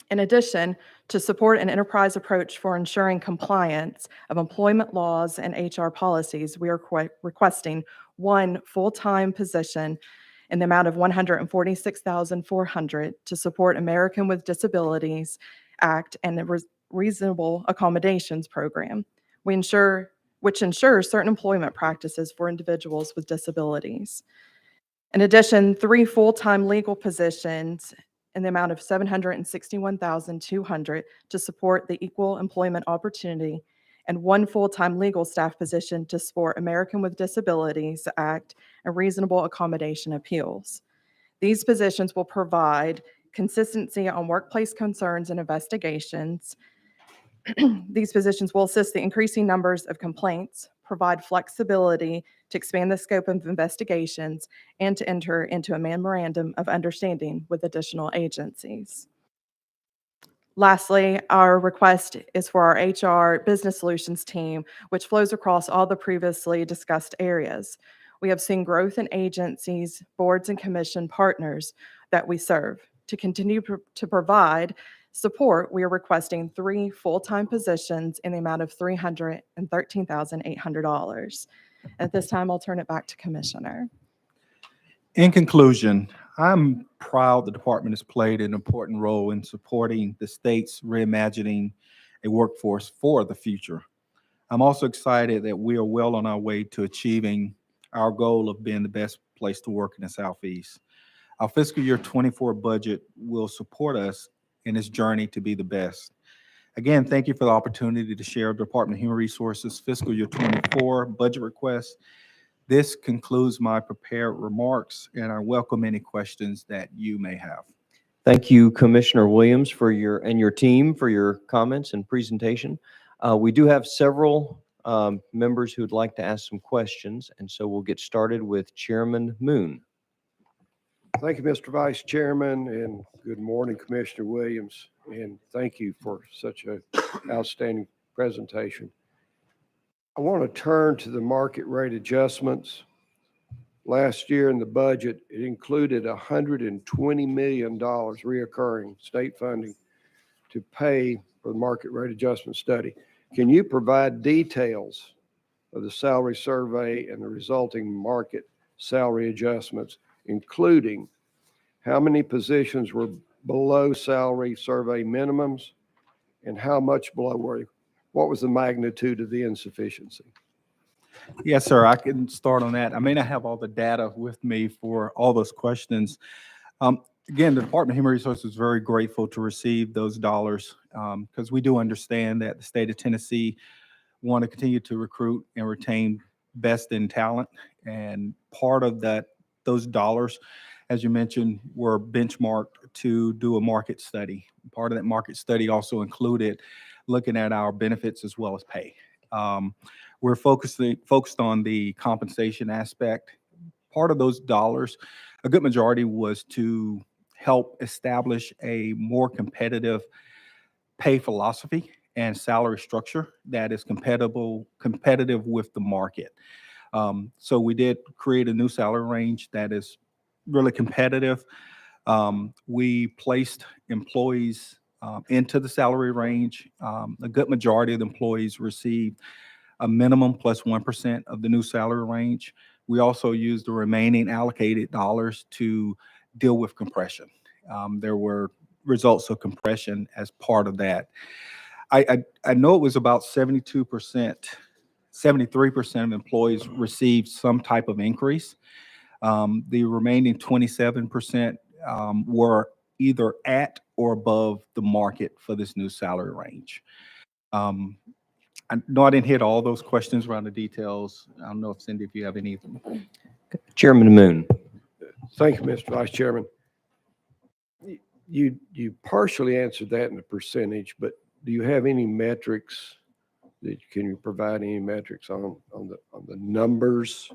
In addition, to support an enterprise approach for ensuring compliance of employment laws and HR policies, we are requesting 1 full-time position in the amount of $146,400 to support American with Disabilities Act and the Reasonable Accommodations Program, which ensures certain employment practices for individuals with disabilities. In addition, 3 full-time legal positions in the amount of $761,200 to support the Equal Employment Opportunity, and 1 full-time legal staff position to support American with Disabilities Act and Reasonable Accommodation Appeals. These positions will provide consistency on workplace concerns and investigations. These positions will assist the increasing numbers of complaints, provide flexibility to expand the scope of investigations, and to enter into a memorandum of understanding with additional agencies. Lastly, our request is for our HR Business Solutions team, which flows across all the previously discussed areas. We have seen growth in agencies, boards, and commission partners that we serve. To continue to provide support, we are requesting 3 full-time positions in the amount of $313,800. At this time, I'll turn it back to Commissioner. In conclusion, I'm proud the department has played an important role in supporting the state's reimagining a workforce for the future. I'm also excited that we are well on our way to achieving our goal of being the best place to work in the Southeast. Our fiscal year 24 budget will support us in this journey to be the best. Again, thank you for the opportunity to share Department of Human Resources fiscal year 24 budget request. This concludes my prepared remarks, and I welcome any questions that you may have. Thank you, Commissioner Williams, for your team for your comments and presentation. We do have several members who would like to ask some questions, and so we'll get started with Chairman Moon. Thank you, Mr. Vice Chairman, and good morning, Commissioner Williams, and thank you for such an outstanding presentation. I want to turn to the market rate adjustments. Last year in the budget, it included $120 million reoccurring state funding to pay for the market rate adjustment study. Can you provide details of the salary survey and the resulting market salary adjustments, including how many positions were below salary survey minimums and how much below were, what was the magnitude of the insufficiency? Yes, sir. I can start on that. I may not have all the data with me for all those questions. Again, the Department of Human Resources is very grateful to receive those dollars because we do understand that the state of Tennessee want to continue to recruit and retain best in talent. And part of that, those dollars, as you mentioned, were benchmarked to do a market study. Part of that market study also included looking at our benefits as well as pay. We're focused on the compensation aspect. Part of those dollars, a good majority, was to help establish a more competitive pay philosophy and salary structure that is competitive with the market. So we did create a new salary range that is really competitive. We placed employees into the salary range. A good majority of the employees received a minimum plus 1% of the new salary range. We also used the remaining allocated dollars to deal with compression. There were results of compression as part of that. I know it was about 72%, 73% of employees received some type of increase. The remaining 27% were either at or above the market for this new salary range. I know I didn't hit all those questions around the details. I don't know if Cindy, if you have any. Chairman Moon. Thank you, Mr. Vice Chairman. You partially answered that in the percentage, but do you have any metrics can you provide any metrics on the numbers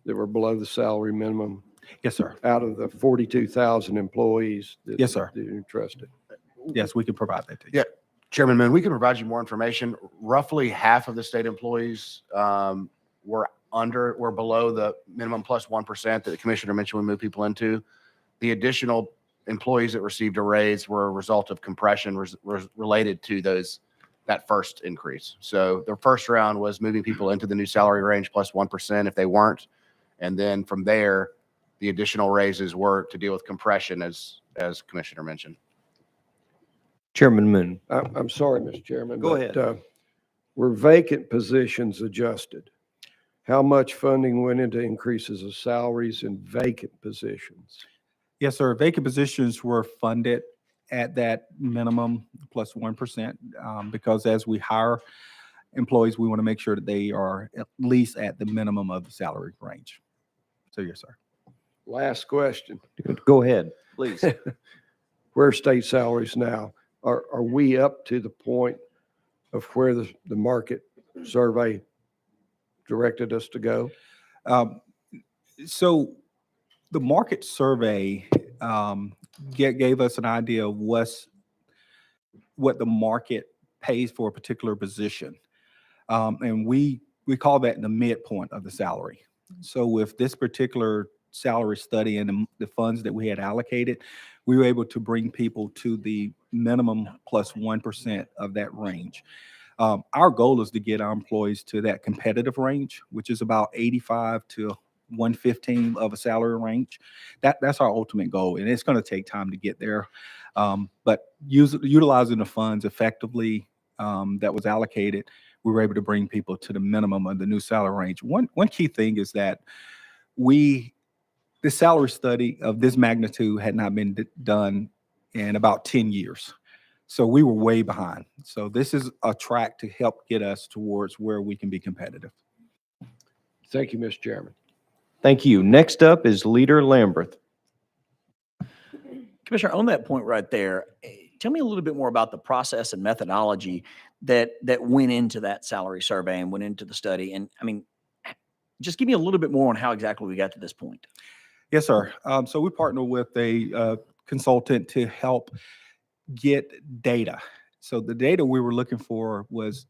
that were below the salary minimum? Yes, sir. Out of the 42,000 employees that Yes, sir. that you trusted. Yes, we can provide that to you. Yeah, Chairman Moon, we can provide you more information. Roughly half of the state employees were below the minimum plus 1% that the commissioner mentioned we move people into. The additional employees that received a raise were a result of compression related to that first increase. So the first round was moving people into the new salary range plus 1% if they weren't. And then from there, the additional raises were to deal with compression as Commissioner mentioned. Chairman Moon. I'm sorry, Mr. Chairman. Go but, ahead. Were vacant positions adjusted? How much funding went into increases of salaries in vacant positions? Yes, sir. Vacant positions were funded at that minimum plus 1%, because as we hire employees, we want to make sure that they are at least at the minimum of the salary range. So, yes, sir. Last question. Go ahead, please. Where are state salaries now? Are we up to the point of where the market survey directed us to go? So the market survey gave us an idea of what the market pays for a particular position. And we call that the midpoint of the salary. So with this particular salary study and the funds that we had allocated, we were able to bring people to the minimum plus 1% of that range. Our goal is to get our employees to that competitive range, which is about 85 to 115 of a salary range. That's our ultimate goal, and it's going to take time to get there. But utilizing the funds effectively that was allocated, we were able to bring people to the minimum of the new salary range. One key thing is that the salary study of this magnitude had not been done in about 10 years. So we were way behind. So this is a track to help get us towards where we can be competitive. Thank you, Mr. Chairman. Thank you. Next up is Leader Lamberth. Commissioner, on that point right there, tell me a little bit more about the process and methodology that went into that salary survey and went into the study. And I mean, just give me a little bit more on how exactly we got to this point. Yes, sir. So we partner with a consultant to help get data. So the data we were looking for was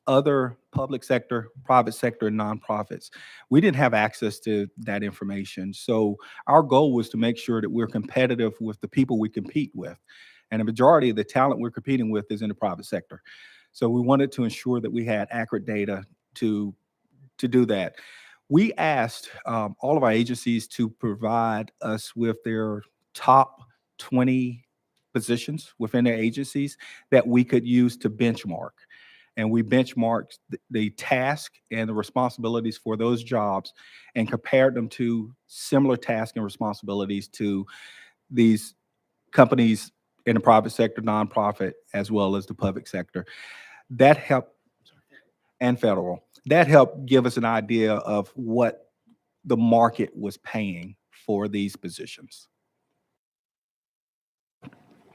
other public sector, private sector, and nonprofits. We didn't have access to that information. So our goal was to make sure that we're competitive with the people we compete with. And a majority of the talent we're competing with is in the private sector. So we wanted to ensure that we had accurate data to do that. We asked all of our agencies to provide us with their top 20 positions within their agencies that we could use to benchmark. And we benchmarked the task and the responsibilities for those jobs and compared them to similar tasks and responsibilities to these companies in the private sector, nonprofit, as well as the public sector. That helped, and federal. That helped give us an idea of what the market was paying for these positions.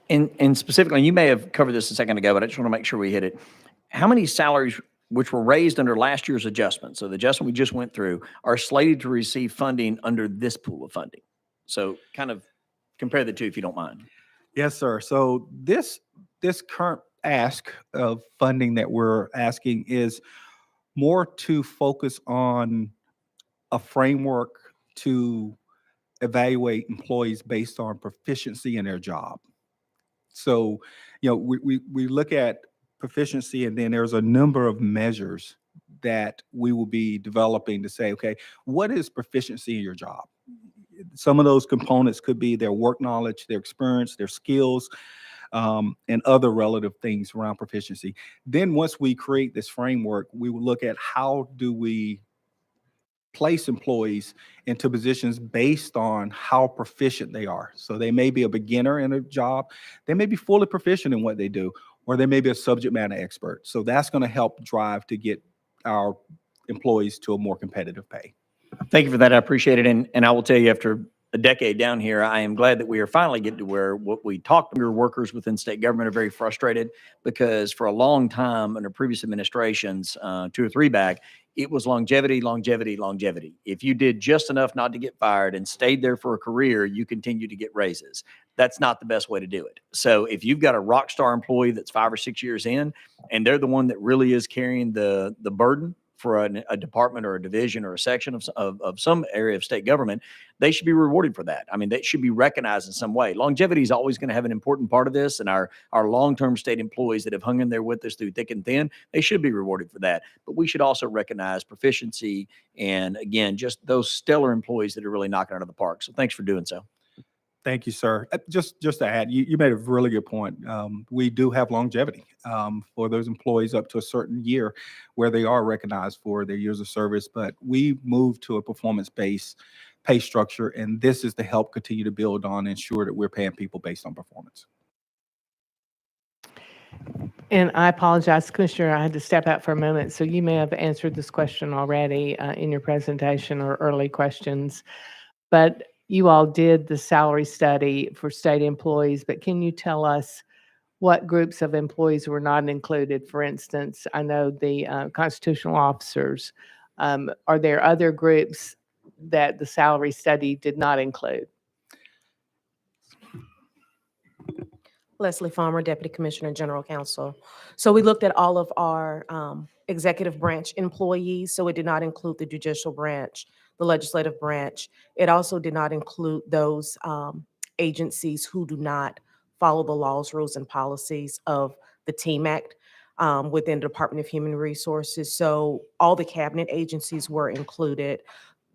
And specifically, you may have covered this a second ago, but I just want to make sure we hit it. How many salaries which were raised under last year's adjustment, so the adjustment we just went through, are slated to receive funding under this pool of funding? So kind of compare the two if you don't mind. Yes, sir. So this current ask of funding that we're asking is more to focus on a framework to evaluate employees based on proficiency in their job. So, we look at proficiency, and then there's a number of measures that we will be developing to say, okay, what is proficiency in your job? Some of those components could be their work knowledge, their experience, their skills, and other relative things around proficiency. Then once we create this framework, we will look at how do we place employees into positions based on how proficient they are. So they may be a beginner in a job, they may be fully proficient in what they do, or they may be a subject matter expert. So that's going to help drive to get our employees to a more competitive pay. Thank you for that. I appreciate it. And I will tell you, after a decade down here, I am glad that we are finally getting to where what we talked to workers within state government are very frustrated, because for a long time under previous administrations, 2 or 3 back, it was longevity, longevity, longevity. If you did just enough not to get fired and stayed there for a career, you continue to get raises. That's not the best way to do it. So if you've got a rock star employee that's 5 or 6 years in, and they're the one that really is carrying the burden for a department or a division or a section of some area of state government, they should be rewarded for that. I mean, they should be recognized in some way. Longevity is always going to have an important part of this, and our long-term state employees that have hung in there with us through thick and thin, they should be rewarded for that. But we should also recognize proficiency and, again, just those stellar employees that are really knocking it out of the park. So thanks for doing so. Thank you, sir. Just to add, you made a really good point. We do have longevity for those employees up to a certain year where they are recognized for their years of service, but we moved to a performance-based pay structure, and this is to help continue to build on and ensure that we're paying people based on performance. And I apologize, Commissioner, I had to step out for a moment. So you may have answered this question already in your presentation or early questions, but you all did the salary study for state employees, but can you tell us what groups of employees were not included? For instance, I know the constitutional officers. Are there other groups that the salary study did not include? Leslie Farmer, Deputy Commissioner, General Counsel. So we looked at all of our executive branch employees. So it did not include the judicial branch, the legislative branch. It also did not include those agencies who do not follow the laws, rules, and policies of the TEAM Act within the Department of Human Resources. So all the cabinet agencies were included.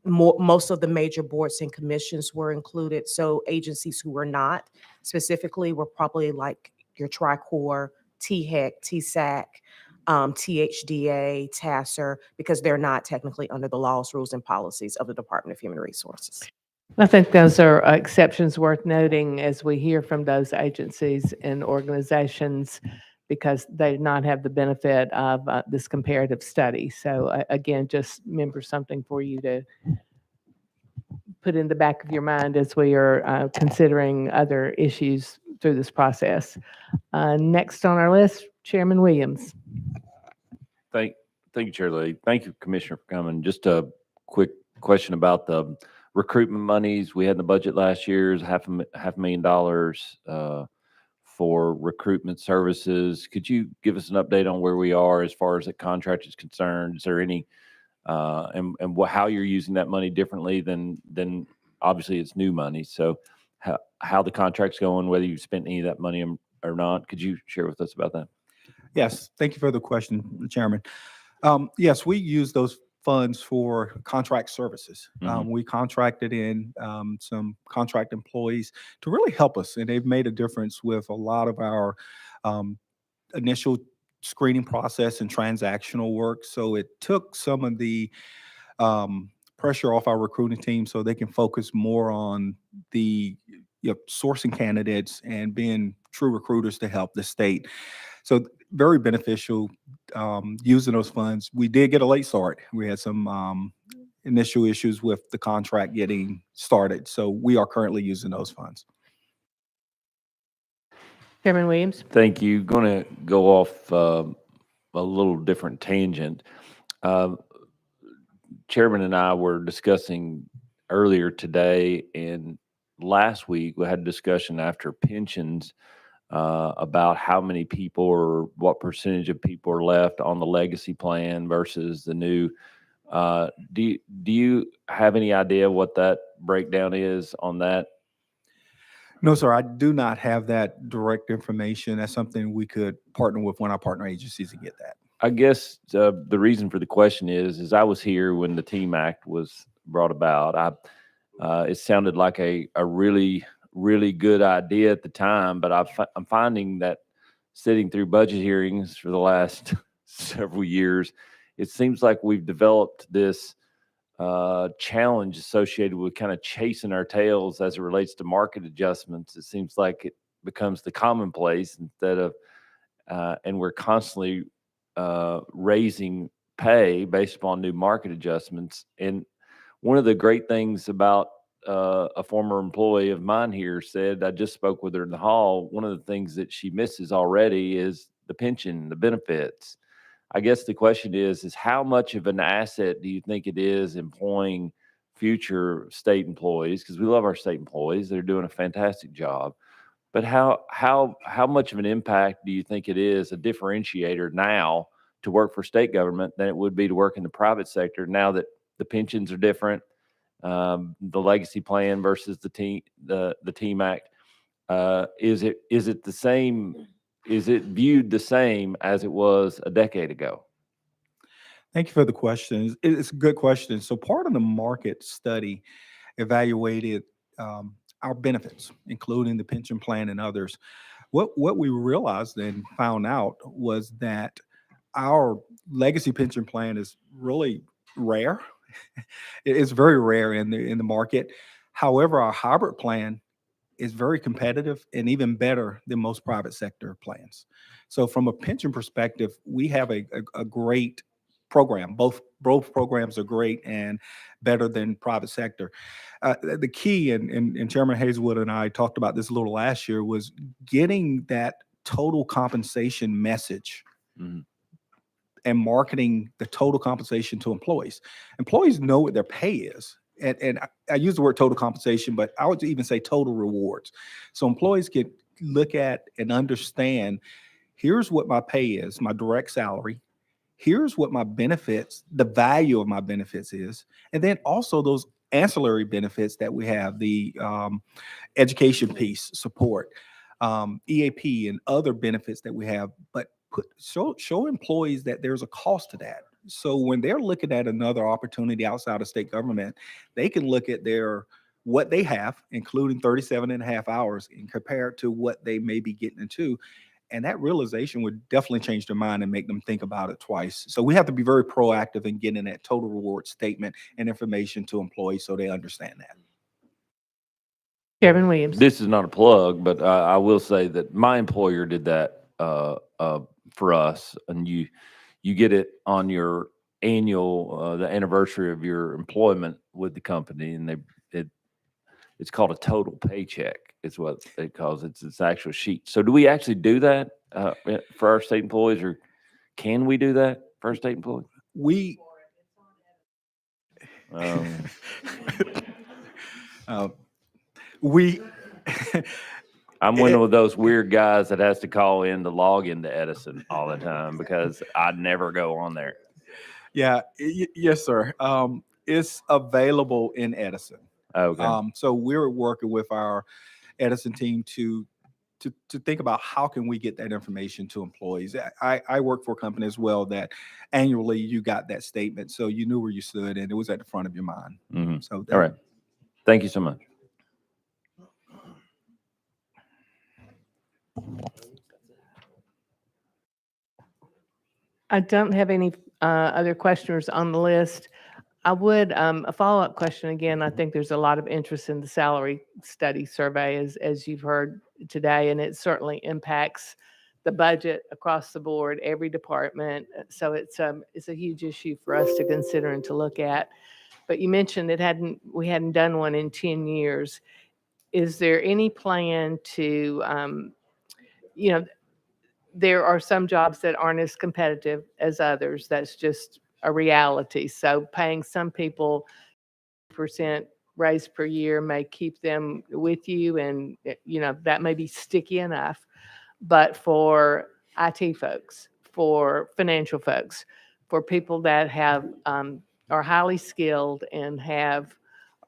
Most of the major boards and commissions were included. So agencies who were not specifically were probably like your TRICOR, THEC, TSAC, THDA, TASSER, because they're not technically under the laws, rules, and policies of the Department of Human Resources. I think those are exceptions worth noting as we hear from those agencies and organizations, because they did not have the benefit of this comparative study. So again, just remember something for you to put in the back of your mind as we are considering other issues through this process. Next on our list, Chairman Williams. Thank you, Chair Lady. Thank you, Commissioner, for coming. Just a quick question about the recruitment monies we had in the budget last year. Is $500,000 for recruitment services. Could you give us an update on where we are as far as the contract is concerned? Is there any and how you're using that money differently than obviously it's new money? So how the contract's going, whether you've spent any of that money or not? Could you share with us about that? Yes, thank you for the question, Chairman. Yes, we use those funds for contract services. We contracted in some contract employees to really help us, and they've made a difference with a lot of our initial screening process and transactional work. So it took some of the pressure off our recruiting team so they can focus more on the sourcing candidates and being true recruiters to help the state. So very beneficial using those funds. We did get a late start. We had some initial issues with the contract getting started. So we are currently using those funds. Chairman Williams. Thank you. Going to go off a little different tangent. Chairman and I were discussing earlier today and last week we had a discussion after pensions about how many people or what percentage of people are left on the legacy plan versus the new. Do you have any idea what that breakdown is on that? No, sir, I do not have that direct information. That's something we could partner with one of our partner agencies to get that. I guess the reason for the question is I was here when the TEAM Act was brought about. It sounded like a really, really good idea at the time, but I'm finding that sitting through budget hearings for the last several years, it seems like we've developed this challenge associated with kind of chasing our tails as it relates to market adjustments. It seems like it becomes the commonplace instead of, and we're constantly raising pay based upon new market adjustments. And one of the great things about a former employee of mine here said, I just spoke with her in the hall, one of the things that she misses already is the pension, the benefits. I guess the question is how much of an asset do you think it is employing future state employees? Because we love our state employees. They're doing a fantastic job. But how much of an impact do you think it is, a differentiator now to work for state government than it would be to work in the private sector now that the pensions are different, the legacy plan versus the TEAM Act? Is it the same? Is it viewed the same as it was a decade ago? Thank you for the question. It's a good question. So part of the market study evaluated our benefits, including the pension plan and others. What we realized and found out was that our legacy pension plan is really rare. It's very rare in the market. However, our hybrid plan is very competitive and even better than most private sector plans. So from a pension perspective, we have a great program. Both programs are great and better than private sector. The key, and Chairman Hazelwood and I talked about this a little last year, was getting that total compensation message and marketing the total compensation to employees. Employees know what their pay is. And I use the word total compensation, but I would even say total rewards. So employees can look at and understand, here's what my pay is, my direct salary. Here's what my benefits, the value of my benefits is. And then also those ancillary benefits that we have, the education piece, support, EAP and other benefits that we have, but show employees that there's a cost to that. So when they're looking at another opportunity outside of state government, they can look at what they have, including 37 and a half hours, and compare it to what they may be getting into. And that realization would definitely change their mind and make them think about it twice. So we have to be very proactive in getting that total reward statement and information to employees so they understand that. Chairman Williams. This is not a plug, but I will say that my employer did that for us, and you get it on your annual, the anniversary of your employment with the company, and it's called a total paycheck. Is what it calls it. It's actual sheet. So do we actually do that for our state employees, or can we do that for our state employees? We I'm one of those weird guys that has to call in to log into Edison all the time because I never go on there. Yeah, yes, sir. It's available in Edison. Okay. So we're working with our Edison team to think about how can we get that information to employees. I work for a company as well that annually you got that statement, so you knew where you stood and it was at the front of your mind. Mm-hmm. So all right. Thank you so much. I don't have any other questioners on the list. I would, a follow-up question again, I think there's a lot of interest in the salary study survey as you've heard today, and it certainly impacts the budget across the board, every department. So it's a huge issue for us to consider and to look at. But you mentioned we hadn't done one in 10 years. Is there any plan to, there are some jobs that aren't as competitive as others. That's just a reality. So paying some people % raise per year may keep them with you, and that may be sticky enough. but for IT folks, for financial folks, for people that have, are highly skilled and have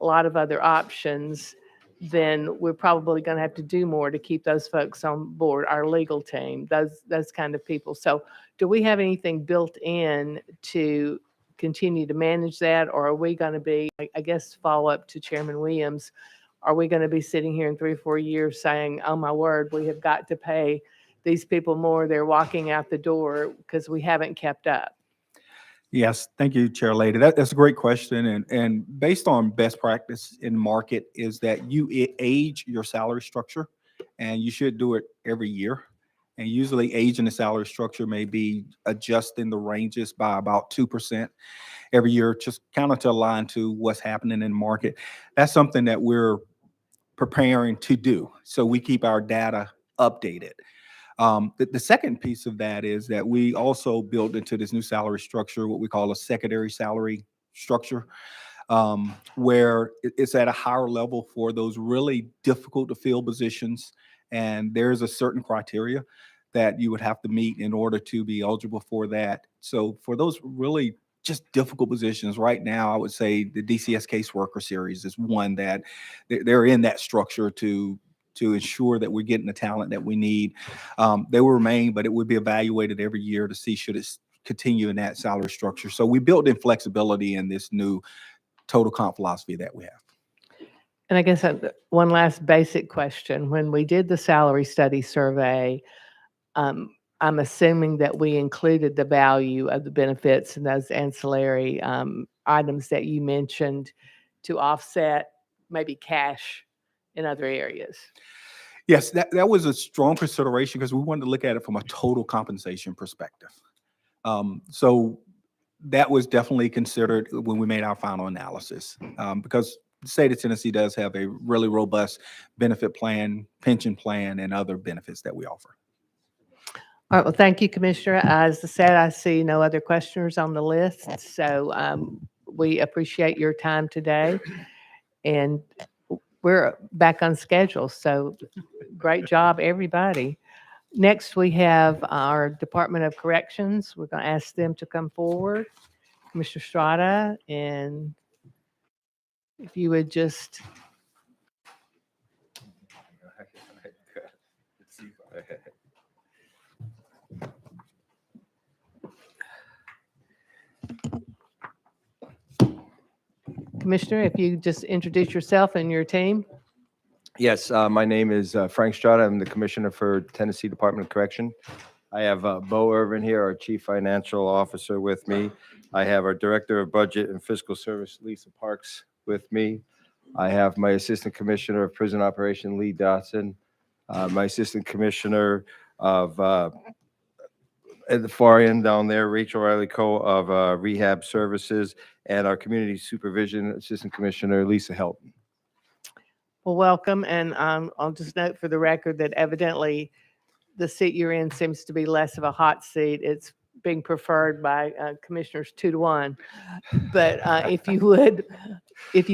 a lot of other options, then we're probably going to have to do more to keep those folks on board, our legal team, those kind of people. So do we have anything built in to continue to manage that? Or are we going to be, I guess, follow up to Chairman Williams, are we going to be sitting here in 3 or 4 years saying, oh my word, we have got to pay these people more, they're walking out the door because we haven't kept up? Yes, thank you, Chair Lady. That's a great question. And based on best practice in market is that you age your salary structure, and you should do it every year. And usually aging the salary structure may be adjusting the ranges by about 2% every year, just kind of to align to what's happening in the market. That's something that we're preparing to do. So we keep our data updated. The second piece of that is that we also built into this new salary structure what we call a secondary salary structure, where it's at a higher level for those really difficult to fill positions. And there's a certain criteria that you would have to meet in order to be eligible for that. So for those really just difficult positions right now, I would say the DCS caseworker series is one that they're in that structure to ensure that we're getting the talent that we need. They will remain, but it would be evaluated every year to see should it continue in that salary structure. So we built in flexibility in this new total comp philosophy that we have. And I guess one last basic question. When we did the salary study survey, I'm assuming that we included the value of the benefits and those ancillary items that you mentioned to offset maybe cash in other areas. Yes, that was a strong consideration because we wanted to look at it from a total compensation perspective. So that was definitely considered when we made our final analysis, because the state of Tennessee does have a really robust benefit plan, pension plan, and other benefits that we offer. All right, well, thank you, Commissioner. As I said, I see no other questioners on the list, so we appreciate your time today, and we're back on schedule, so great job, everybody. Next, we have our Department of Corrections. We're going to ask them to come forward. Commissioner Strada, and if you would just... Commissioner, if you just introduce yourself and your team. Yes, my name is Frank Strada. I'm the Commissioner for Tennessee Department of Correction. I have Bo Irvin here, our Chief Financial Officer, with me. I have our Director of Budget and Fiscal Service, Lisa Parks, with me. I have my Assistant Commissioner of Prison Operation, Lee Dotson, my Assistant Commissioner of at the far end down there, Rachel Riley Coe of Rehab Services, and our Community Supervision Assistant Commissioner, Lisa Helton. Well, welcome, and I'll just note for the record that evidently the seat you're in seems to be less of a hot seat. It's being preferred by commissioners 2-1. But if you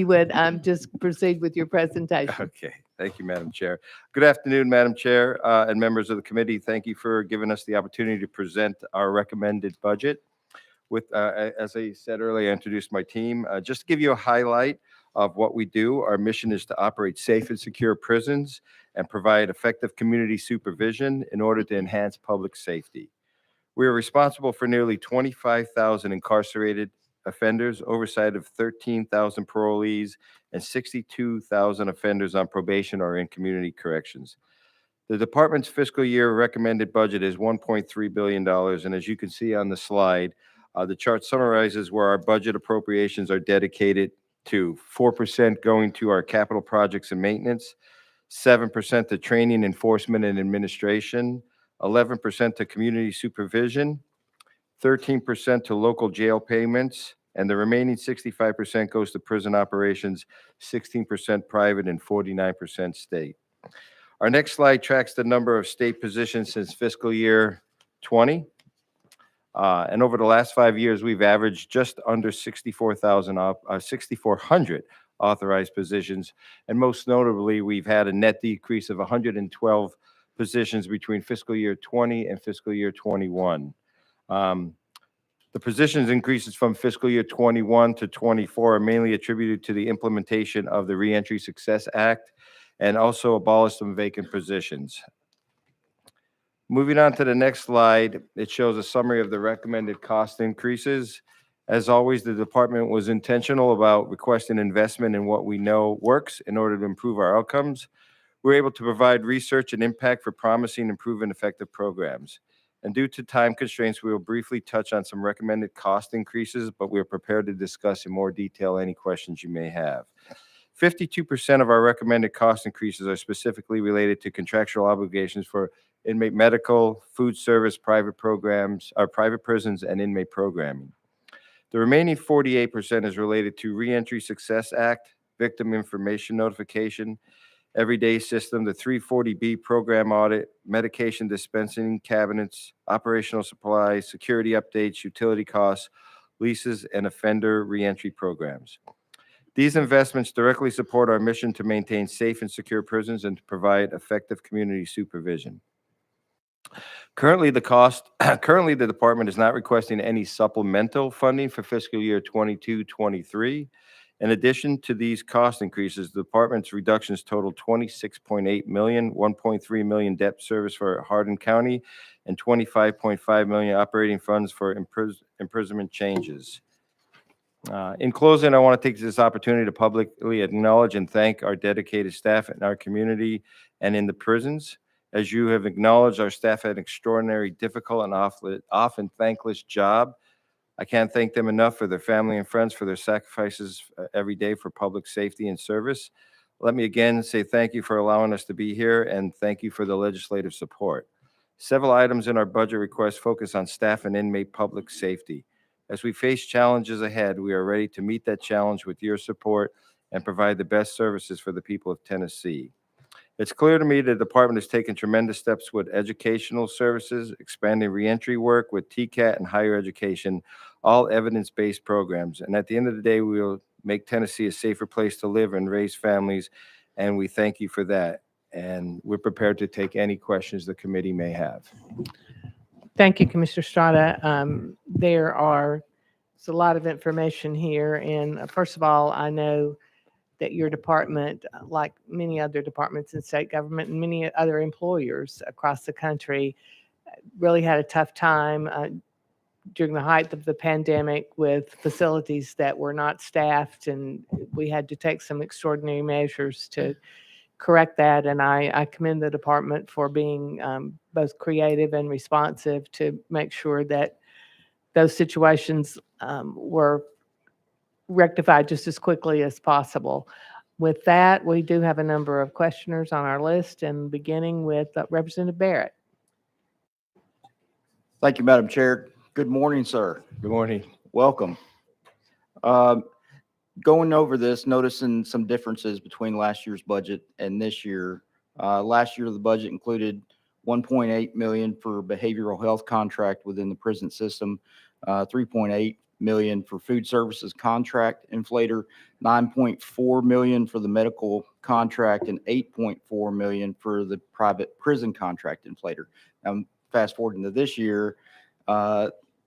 would just proceed with your presentation. Okay. Thank you, Madam Chair. Good afternoon, Madam Chair and members of the committee. Thank you for giving us the opportunity to present our recommended budget. With, as I said earlier, I introduced my team. Just to give you a highlight of what we do, our mission is to operate safe and secure prisons and provide effective community supervision in order to enhance public safety. We are responsible for nearly 25,000 incarcerated offenders, oversight of 13,000 parolees, and 62,000 offenders on probation or in community corrections. The department's fiscal year recommended budget is $1.3 billion, and as you can see on the slide, the chart summarizes where our budget appropriations are dedicated to: 4% going to our capital projects and maintenance, 7% to training, enforcement, and administration, 11% to community supervision, 13% to local jail payments, and the remaining 65% goes to prison operations, 16% private, and 49% state. Our next slide tracks the number of state positions since fiscal year 20. And over the last 5 years, we've averaged just under 6,400 authorized positions. And most notably, we've had a net decrease of 112 positions between fiscal year 20 and fiscal year 21. The positions increases from fiscal year 21 to 24 are mainly attributed to the implementation of the Reentry Success Act and also abolish some vacant positions. Moving on to the next slide, it shows a summary of the recommended cost increases. As always, the department was intentional about requesting investment in what we know works in order to improve our outcomes. We're able to provide research and impact for promising and proven effective programs. And due to time constraints, we will briefly touch on some recommended cost increases, but we are prepared to discuss in more detail any questions you may have. 52% of our recommended cost increases are specifically related to contractual obligations for inmate medical, food service, private programs, private prisons, and inmate programming. The remaining 48% is related to Reentry Success Act, victim information notification, Everyday System, the 340B program audit, medication dispensing cabinets, operational supplies, security updates, utility costs, leases, and offender reentry programs. These investments directly support our mission to maintain safe and secure prisons and to provide effective community supervision. Currently, the department is not requesting any supplemental funding for fiscal year 22-23. In addition to these cost increases, the department's reductions total $26.8 million, $1.3 million debt service for Hardin County, and $25.5 million operating funds for imprisonment changes. In closing, I want to take this opportunity to publicly acknowledge and thank our dedicated staff in our community and in the prisons. As you have acknowledged, our staff had an extraordinary, difficult, and often thankless job. I can't thank them enough for their family and friends for their sacrifices every day for public safety and service. Let me again say thank you for allowing us to be here and thank you for the legislative support. Several items in our budget request focus on staff and inmate public safety. As we face challenges ahead, we are ready to meet that challenge with your support and provide the best services for the people of Tennessee. It's clear to me the department has taken tremendous steps with educational services, expanding reentry work with TCAT and higher education, all evidence-based programs. And at the end of the day, we will make Tennessee a safer place to live and raise families, and we thank you for that. And we're prepared to take any questions the committee may have. Thank you, Commissioner Strada. There's a lot of information here. And first of all, I know that your department, like many other departments in state government and many other employers across the country, really had a tough time during the height of the pandemic with facilities that were not staffed, and we had to take some extraordinary measures to correct that. And I commend the department for being both creative and responsive to make sure that those situations were rectified just as quickly as possible. With that, we do have a number of questioners on our list, and beginning with Representative Barrett. Thank you, Madam Chair. Good morning, sir. Good morning. Welcome. Going over this, noticing some differences between last year's budget and this year. Last year, the budget included $1.8 million for behavioral health contract within the prison system, $3.8 million for food services contract inflator, $9.4 million for the medical contract, and $8.4 million for the private prison contract inflator. Fast forward into this year,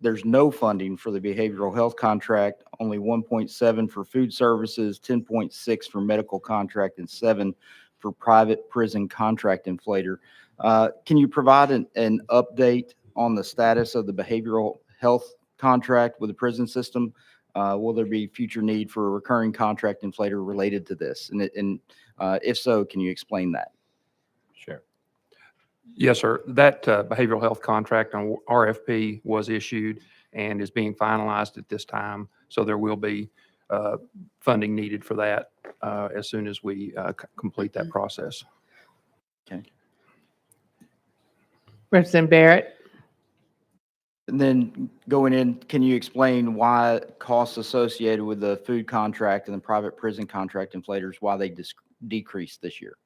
there's no funding for the behavioral health contract, only 1.7 for food services, 10.6 for medical contract, and 7 for private prison contract inflator. Can you provide an update on the status of the behavioral health contract with the prison system? Will there be future need for a recurring contract inflator related to this? And if so, can you explain that? Sure. Yes, sir. That behavioral health contract on RFP was issued and is being finalized at this time. So there will be funding needed for that as soon as we complete that process. Okay. Representative Barrett. And then going in, can you explain why costs associated with the food contract and the private prison contract inflators, why they decreased this year?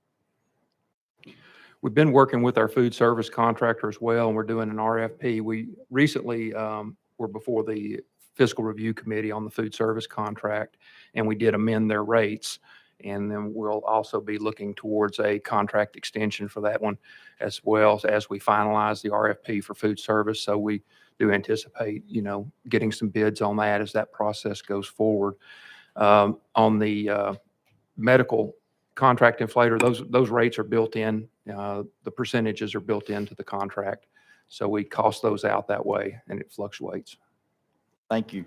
We've been working with our food service contractor as well, and we're doing an RFP. We recently were before the Fiscal Review Committee on the food service contract, and we did amend their rates. And then we'll also be looking towards a contract extension for that one as well as we finalize the RFP for food service. So we do anticipate, getting some bids on that as that process goes forward. On the medical contract inflator, those rates are built in. The percentages are built into the contract. So we cost those out that way, and it fluctuates. Thank you.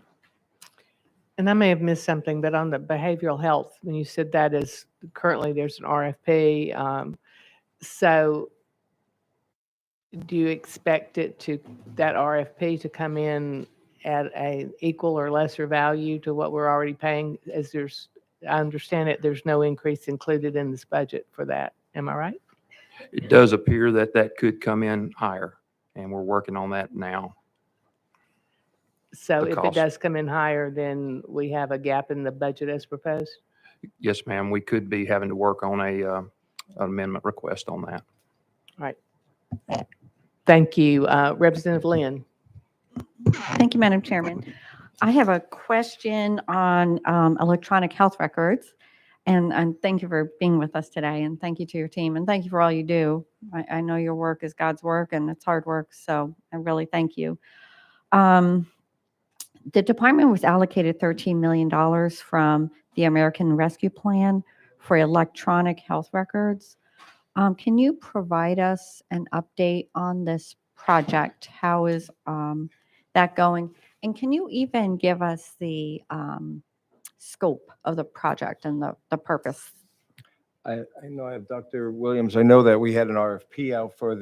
And I may have missed something, but on the behavioral health, when you said that is currently there's an RFP, so do you expect that RFP to come in at a equal or lesser value to what we're already paying? I understand it, there's no increase included in this budget for that. Am I right? It does appear that that could come in higher, and we're working on that now. So The if it cost. does come in higher, then we have a gap in the budget as proposed? Yes, ma'am, we could be having to work on an amendment request on that. All right. Thank you. Representative Lynn. Thank you, Madam Chairman. I have a question on electronic health records. And thank you for being with us today. And thank you to your team. And thank you for all you do. I know your work is God's work and it's hard work. So I really thank you. The department was allocated $13 million from the American Rescue Plan for electronic health records. Can you provide us an update on this project? How is that going? And can you even give us the scope of the project and the purpose? I know I have Dr. Williams. I know that we had an RFP out for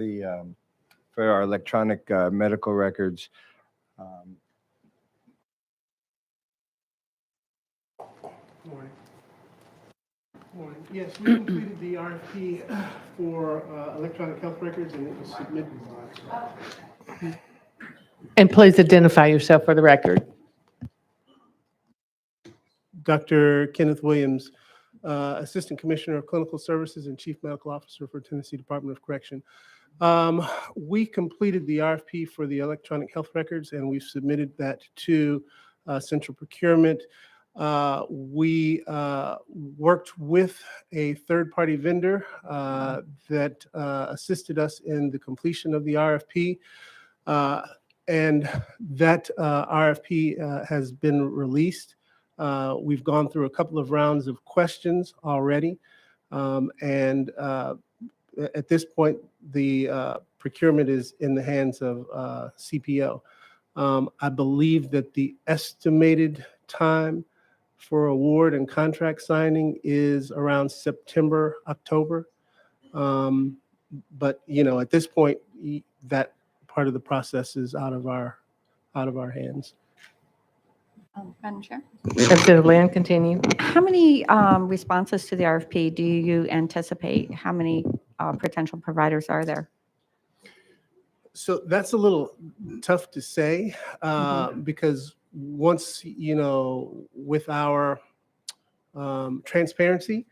for our electronic medical records. Morning. Yes, we completed the RFP for electronic health records and it was submitted. And please identify yourself for the record. Dr. Kenneth Williams, Assistant Commissioner of Clinical Services and Chief Medical Officer for Tennessee Department of Correction. We completed the RFP for the electronic health records and we've submitted that to Central Procurement. We worked with a third-party vendor that assisted us in the completion of the RFP. And that RFP has been released. We've gone through a couple of rounds of questions already. And at this point, the procurement is in the hands of CPO. I believe that the estimated time for award and contract signing is around September, October. But at this point, that part of the process is out of our hands. Madam Chair? Representative Lynn, continue. How many responses to the RFP do you anticipate? How many potential providers are there? So that's a little tough to say because once, with our transparency,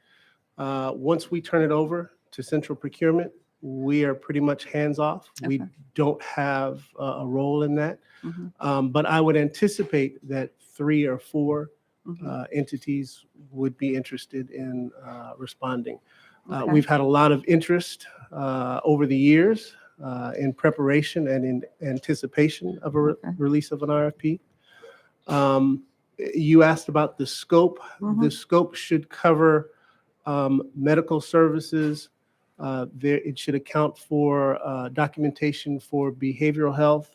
once we turn it over to Central Procurement, we are pretty much hands off. Okay. We don't have a role in that. But I would anticipate that 3 or 4 entities would be interested in responding. Okay. We've had a lot of interest over the years in preparation and in anticipation of a release of an RFP. You asked about the scope. The scope should cover medical services. It should account for documentation for behavioral health,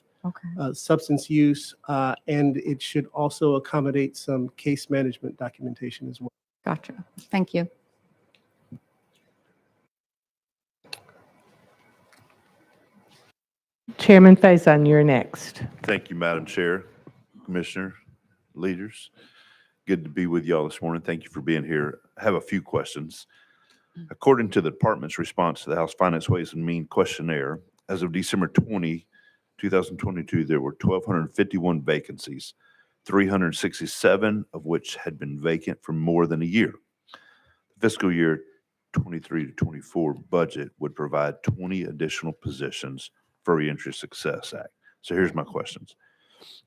substance use, and it should also accommodate some case management documentation as well. Gotcha. Thank you. Chairman Faison, you're next. Thank you, Madam Chair, Commissioner, leaders. Good to be with y'all this morning. Thank you for being here. I have a few questions. According to the department's response to the House Finance Ways and Means questionnaire, as of December 20, 2022, there were 1,251 vacancies, 367 of which had been vacant for more than a year. The fiscal year 23 to 24 budget would provide 20 additional positions for Reentry Success Act. So here's my questions.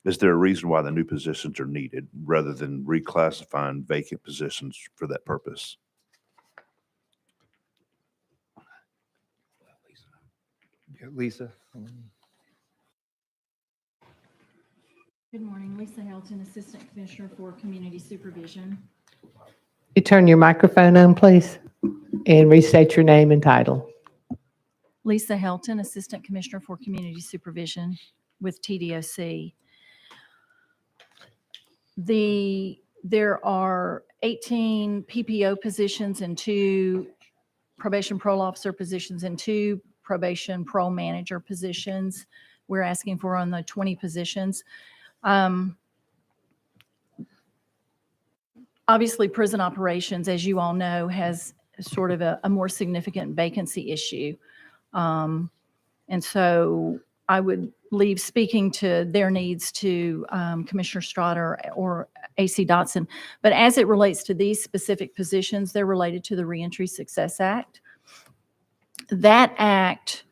Is there a reason why the new positions are needed rather than reclassifying vacant positions for that purpose? Lisa? Good morning, Lisa Helton, Assistant Commissioner for Community Supervision. You turn your microphone on, please, and restate your name and title. Lisa Helton, Assistant Commissioner for Community Supervision with TDOC. There are 18 PPO positions and 2 probation parole officer positions and 2 probation parole manager positions. We're asking for on the 20 positions. Obviously, prison operations, as you all know, has sort of a more significant vacancy issue. And so I would leave speaking to their needs to Commissioner Strader or AC Dotson. But as it relates to these specific positions, they're related to the Reentry Success Act. That act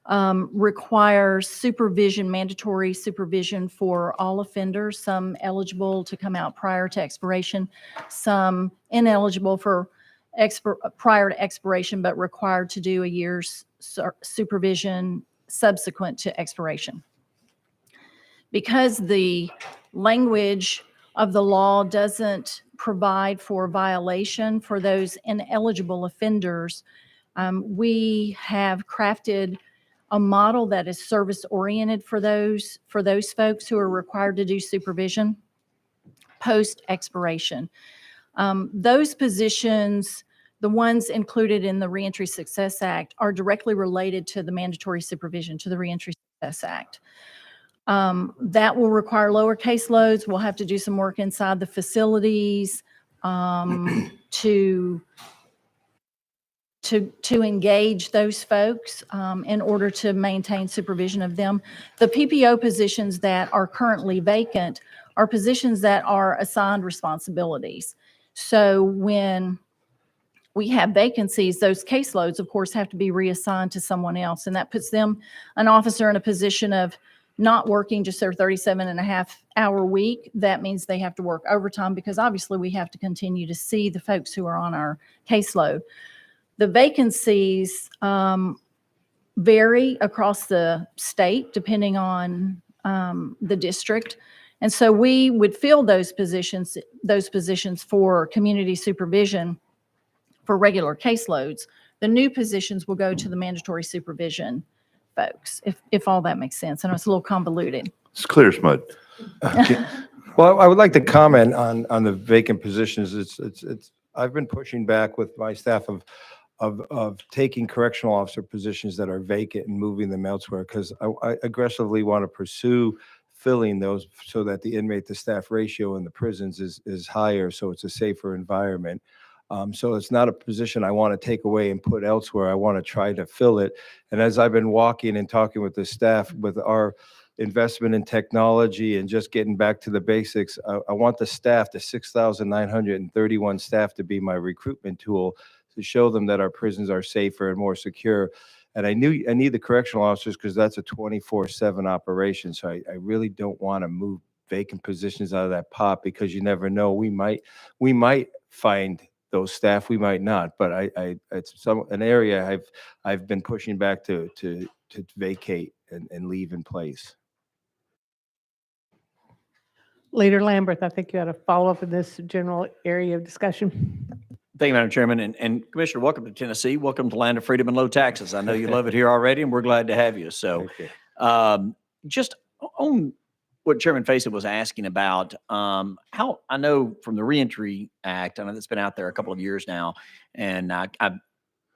requires supervision, mandatory supervision for all offenders, some eligible to come out prior to expiration, some ineligible for prior to expiration, but required to do a year's supervision subsequent to expiration. Because the language of the law doesn't provide for violation for those ineligible offenders, we have crafted a model that is service-oriented for those folks who are required to do supervision post-expiration. Those positions, the ones included in the Reentry Success Act, are directly related to the mandatory supervision, to the Reentry Success Act. That will require lower caseloads. We'll have to do some work inside the facilities to engage those folks in order to maintain supervision of them. The PPO positions that are currently vacant are positions that are assigned responsibilities. So when we have vacancies, those caseloads, of course, have to be reassigned to someone else. And that puts them, an officer, in a position of not working just their 37.5-hour week. That means they have to work overtime because obviously we have to continue to see the folks who are on our caseload. The vacancies vary across the state depending on the district. And so we would fill those positions for community supervision for regular caseloads. The new positions will go to the mandatory supervision folks, if all that makes sense. I know it's a little convoluted. It's clear as mud. Well, I would like to comment on the vacant positions. I've been pushing back with my staff of taking correctional officer positions that are vacant and moving them elsewhere, because I aggressively want to pursue filling those so that the inmate to staff ratio in the prisons is higher, so it's a safer environment. So it's not a position I want to take away and put elsewhere. I want to try to fill it. And as I've been walking and talking with the staff, with our investment in technology and just getting back to the basics, I want the staff, the 6,931 staff, to be my recruitment tool to show them that our prisons are safer and more secure. And I need the correctional officers because that's a 24/7 operation. So I really don't want to move vacant positions out of that pot, because you never know. We might find those staff, we might not. But it's an area I've been pushing back to vacate and leave in place. Leader Lambert, I think you had a follow-up in this general area of discussion. Thank you, Madam Chairman. And Commissioner, welcome to Tennessee. Welcome to land of freedom and low taxes. I know you love it here already, and we're glad to have you. So just on what Chairman Facet was asking about, how I know from the Reentry Act, I know that's been out there a couple of years now, and I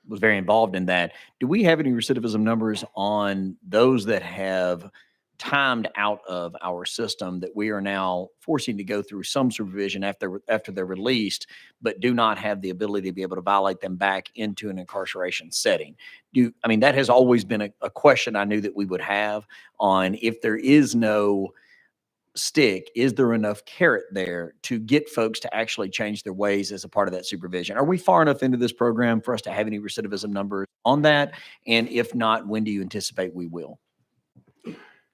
was very involved in that. Do we have any recidivism numbers on those that have timed out of our system that we are now forcing to go through some supervision after they're released, but do not have the ability to be able to violate them back into an incarceration setting? I mean, that has always been a question I knew that we would have on, if there is no stick, is there enough carrot there to get folks to actually change their ways as a part of that supervision? Are we far enough into this program for us to have any recidivism numbers on that? And if not, when do you anticipate we will?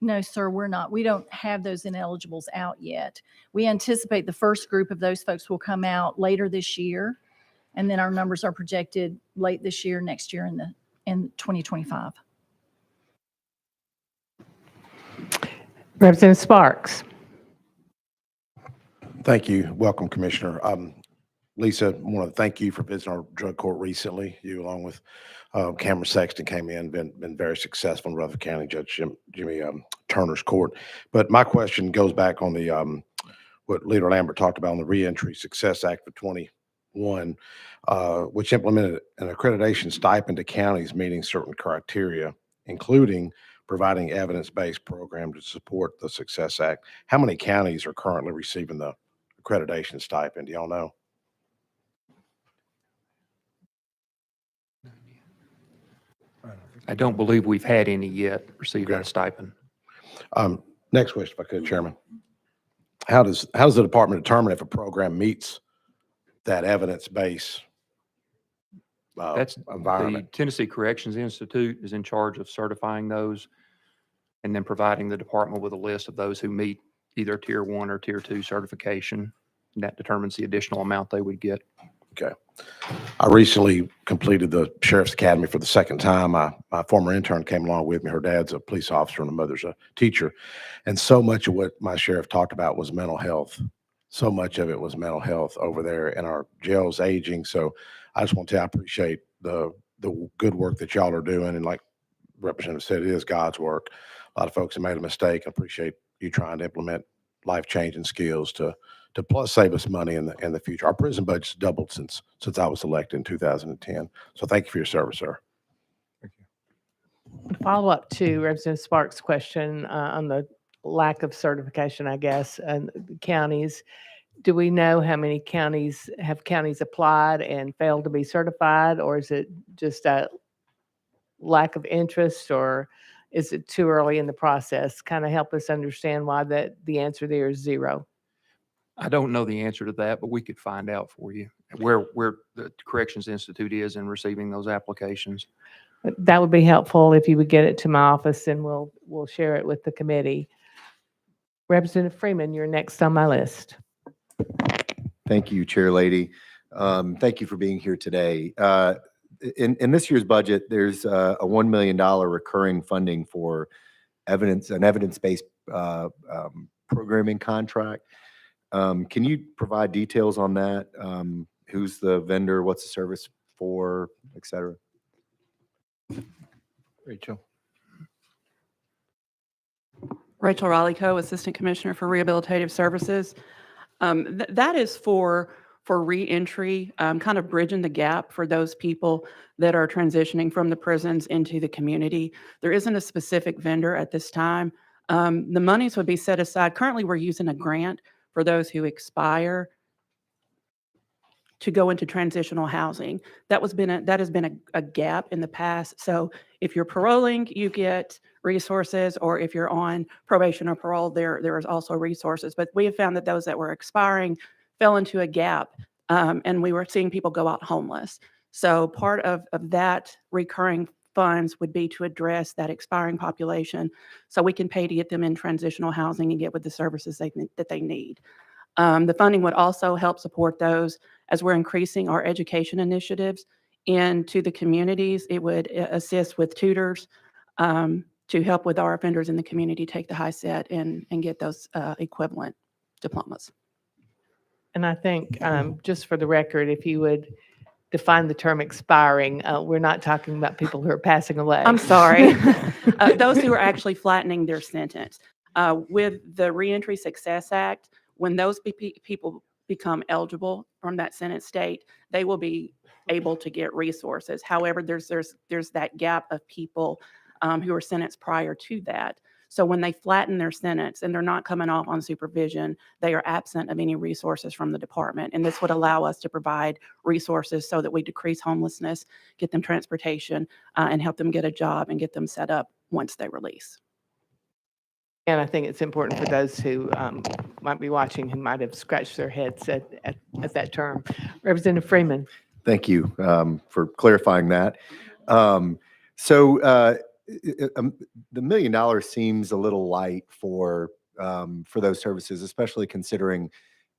No, sir, we're not. We don't have those ineligibles out yet. We anticipate the first group of those folks will come out later this year. And then our numbers are projected late this year, next year, in 2025. Representative Sparks. Thank you. Welcome, Commissioner. Lisa, I want to thank you for visiting our drug court recently. You, along with Cameron Sexton, came in, been very successful in Rutherford County, Judge Jimmy Turner's court. But my question goes back on the what Leader Lambert talked about on the Reentry Success Act for 21, which implemented an accreditation stipend to counties meeting certain criteria, including providing evidence-based program to support the Success Act. How many counties are currently receiving the accreditation stipend? Do y'all know? I don't believe we've had any yet receive that stipend. Next question, if I could, Chairman. How does the department determine if a program meets that evidence base That's environment? the Tennessee Corrections Institute is in charge of certifying those and then providing the department with a list of those who meet either tier 1 or tier 2 certification. And that determines the additional amount they would get. Okay. I recently completed the Sheriff's Academy for the second time. My former intern came along with me. Her dad's a police officer and her mother's a teacher. And so much of what my sheriff talked about was mental health. So much of it was mental health over there, and our jail's aging. So I just want to say I appreciate the good work that y'all are doing. And like Representative said, it is God's work. A lot of folks have made a mistake. I appreciate you trying to implement life-changing skills to plus save us money in the future. Our prison budget's doubled since I was elected in 2010. So thank you for your service, sir. Follow up to Representative Sparks' question on the lack of certification, I guess, and the counties. Do we know how many counties applied and failed to be certified, or is it just a lack of interest, or is it too early in the process? Kind of help us understand why the answer there is 0. I don't know the answer to that, but we could find out for you where the Corrections Institute is in receiving those applications. That would be helpful if you would get it to my office, and we'll share it with the committee. Representative Freeman, you're next on my list. Thank you, Chair Lady. Thank you for being here today. In this year's budget, there's a $1 million recurring funding for an evidence-based programming contract. Can you provide details on that? Who's the vendor? What's the service for, et cetera? Rachel. Rachel Raleigh-Co, Assistant Commissioner for Rehabilitative Services. That is for reentry, kind of bridging the gap for those people that are transitioning from the prisons into the community. There isn't a specific vendor at this time. The monies would be set aside. Currently, we're using a grant for those who expire to go into transitional housing. That has been a gap in the past. So if you're paroling, you get resources, or if you're on probation or parole, there is also resources. But we have found that those that were expiring fell into a gap, and we were seeing people go out homeless. So part of that recurring funds would be to address that expiring population, so we can pay to get them in transitional housing and get with the services that they need. The funding would also help support those as we're increasing our education initiatives into the communities. It would assist with tutors to help with our offenders in the community take the HiSET and get those equivalent diplomas. And I think, just for the record, if you would define the term expiring, we're not talking about people who are passing away. I'm sorry. Those who are actually flattening their sentence. With the Reentry Success Act, when those people become eligible from that sentence state, they will be able to get resources. However, there's that gap of people who are sentenced prior to that. So when they flatten their sentence and they're not coming off on supervision, they are absent of any resources from the department. And this would allow us to provide resources so that we decrease homelessness, get them transportation, and help them get a job and get them set up once they release. And I think it's important for those who might be watching who might have scratched their heads at that term. Representative Freeman. Thank you for clarifying that. The $1 million seems a little light for those services, especially considering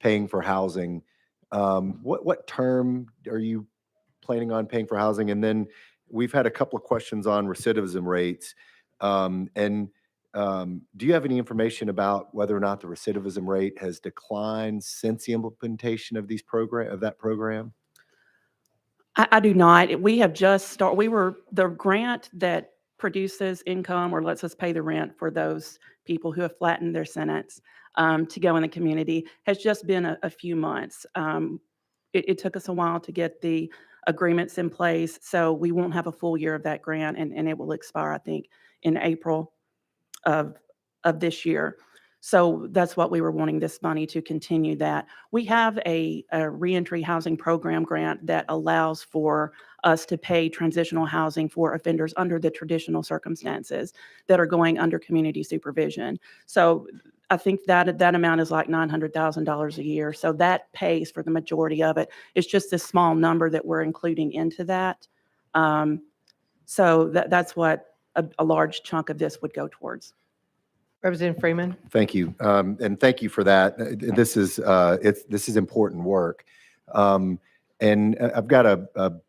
paying for housing. What term are you planning on paying for housing? And then we've had a couple of questions on recidivism rates. And Do you have any information about whether or not the recidivism rate has declined since the implementation of that program? I do not. We have just the grant that produces income or lets us pay the rent for those people who have flattened their sentence to go in the community has just been a few months. It took us a while to get the agreements in place, so we won't have a full year of that grant, and it will expire, I think, in April of this year. So that's what we were wanting this money to continue that. We have a reentry housing program grant that allows for us to pay transitional housing for offenders under the traditional circumstances that are going under community supervision. So I think that amount is like $900,000 a year. So that pays for the majority of it. It's just a small number that we're including into that. So that's what a large chunk of this would go towards. Representative Freeman. Thank you. And thank you for that. This is important work. And I've got an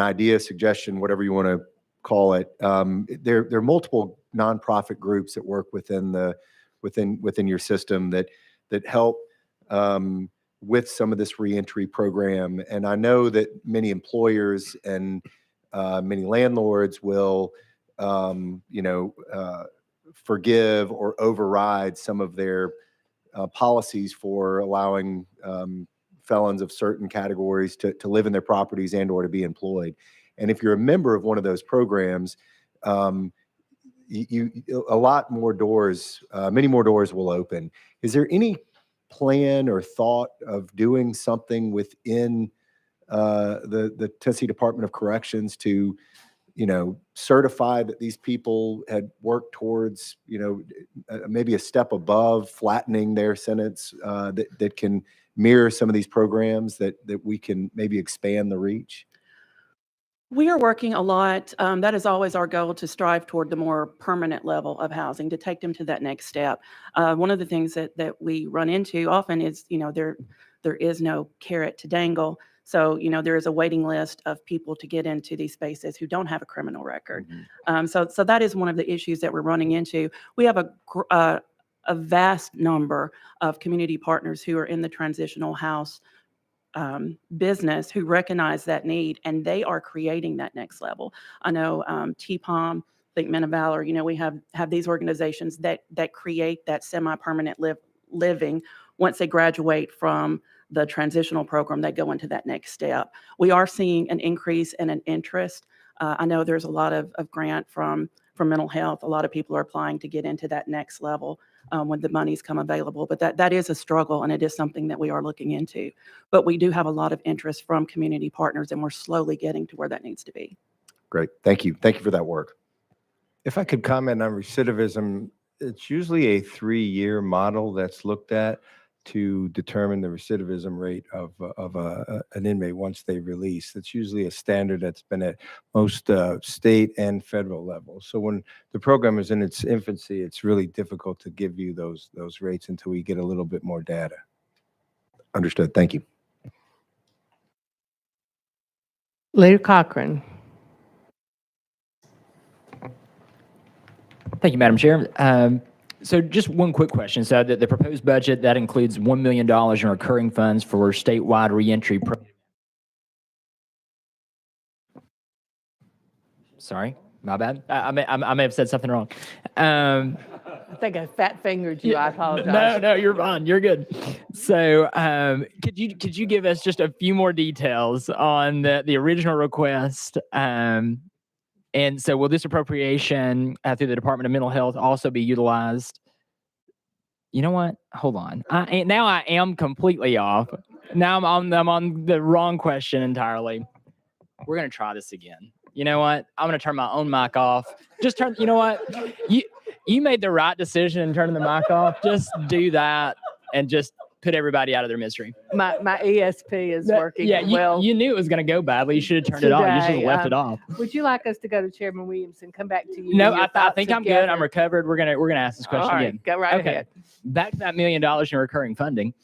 idea, suggestion, whatever you want to call it. There are multiple nonprofit groups that work within your system that help with some of this reentry program. And I know that many employers and many landlords will, forgive or override some of their policies for allowing felons of certain categories to live in their properties and or to be employed. And if you're a member of one of those programs, many more doors will open. Is there any plan or thought of doing something within the Tennessee Department of Corrections to certify that these people had worked towards, maybe a step above flattening their sentence that can mirror some of these programs that we can maybe expand the reach? We are working a lot. That is always our goal, to strive toward the more permanent level of housing, to take them to that next step. One of the things that we run into often is, there is no carrot to dangle. So, there is a waiting list of people to get into these spaces who don't have a criminal record. So that is one of the issues that we're running into. We have a vast number of community partners who are in the transitional house business who recognize that need, and they are creating that next level. I know TPOM, I think Men of Valor, we have these organizations that create that semi-permanent living once they graduate from the transitional program. They go into that next step. We are seeing an increase in an interest. I know there's a lot of grant from mental health. A lot of people are applying to get into that next level when the money's come available. But that is a struggle, and it is something that we are looking into. But we do have a lot of interest from community partners, and we're slowly getting to where that needs to be. Great. Thank you. Thank you for that work. If I could comment on recidivism, it's usually a 3-year model that's looked at to determine the recidivism rate of an inmate once they release. It's usually a standard that's been at most state and federal levels. So when the program is in its infancy, it's really difficult to give you those rates until we get a little bit more data. Understood. Thank you. Leader Cochran. Thank you, Madam Chair. So just one quick question. So the proposed budget, that includes $1 million in recurring funds for statewide reentry program. Sorry, my bad. I may have said something wrong. I think I fat fingered you. I apologize. No, you're fine. You're good. So could you give us just a few more details on the original request? And so will this appropriation through the Department of Mental Health also be utilized? You know what? Hold on. Now I am completely off. Now I'm on the wrong question entirely. We're going to try this again. You know what? I'm going to turn my own mic off. You know what? You made the right decision in turning the mic off. Just do that and just put everybody out of their misery. My ESP is working well. You knew it was going to go badly. You should have turned it off. You should have left it off. Would you like us to go to Chairman Williams and come back to you? No, I think I'm good. I'm recovered. We're gonna ask this question again. Go right ahead. Back to that $1 million in recurring funding.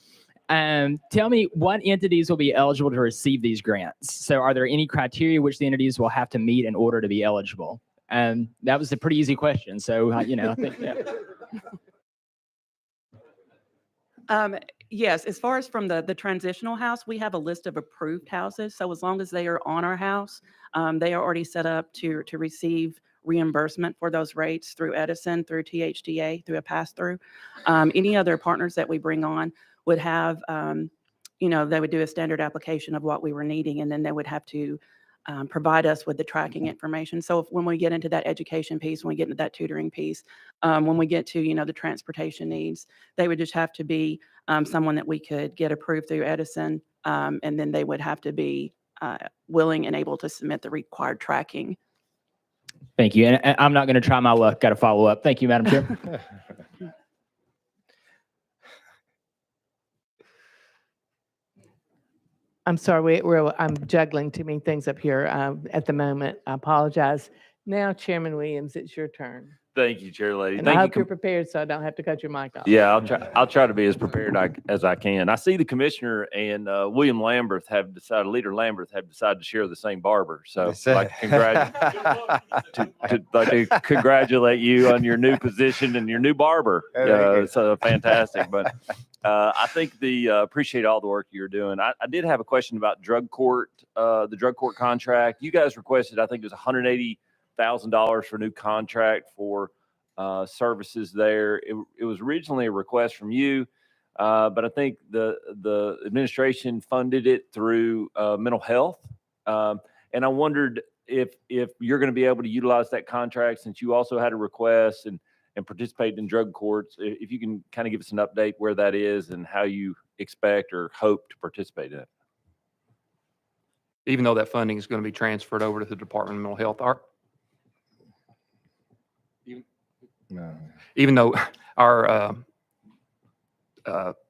Tell me what entities will be eligible to receive these grants. So are there any criteria which the entities will have to meet in order to be eligible? That was a pretty easy question. So, I think, yeah. Yes, as far as from the transitional house, we have a list of approved houses. So as long as they are on our house, they are already set up to receive reimbursement for those rates through Edison, through THDA, through a pass-through. Any other partners that we bring on would have, they would do a standard application of what we were needing, and then they would have to provide us with the tracking information. So when we get into that education piece, when we get into that tutoring piece, when we get to, the transportation needs, they would just have to be someone that we could get approved through Edison, and then they would have to be willing and able to submit the required tracking. Thank you. And I'm not going to try my luck. Got to follow up. Thank you, Madam Chair. I'm sorry, I'm juggling too many things up here at the moment. I apologize. Now, Chairman Williams, it's your turn. Thank you, Chair Lady. And I Thank hope you. you're prepared so I don't have to cut your mic off. Yeah, I'll try to be as prepared as I can. I see the commissioner and William Lamberth have decided, Leader Lamberth have decided to share the same barber. So I'd like to congratulate you on your new position and your new barber. It's fantastic. But I think appreciate all the work you're doing. I did have a question about drug court, the drug court contract. You guys requested, I think it was $180,000 for a new contract for services there. It was originally a request from you, but I think the administration funded it through mental health. And I wondered if you're going to be able to utilize that contract since you also had a request and participate in drug courts. If you can kind of give us an update where that is and how you expect or hope to participate in it. Even though that funding is going to be transferred over to the Department of Mental Health, even though our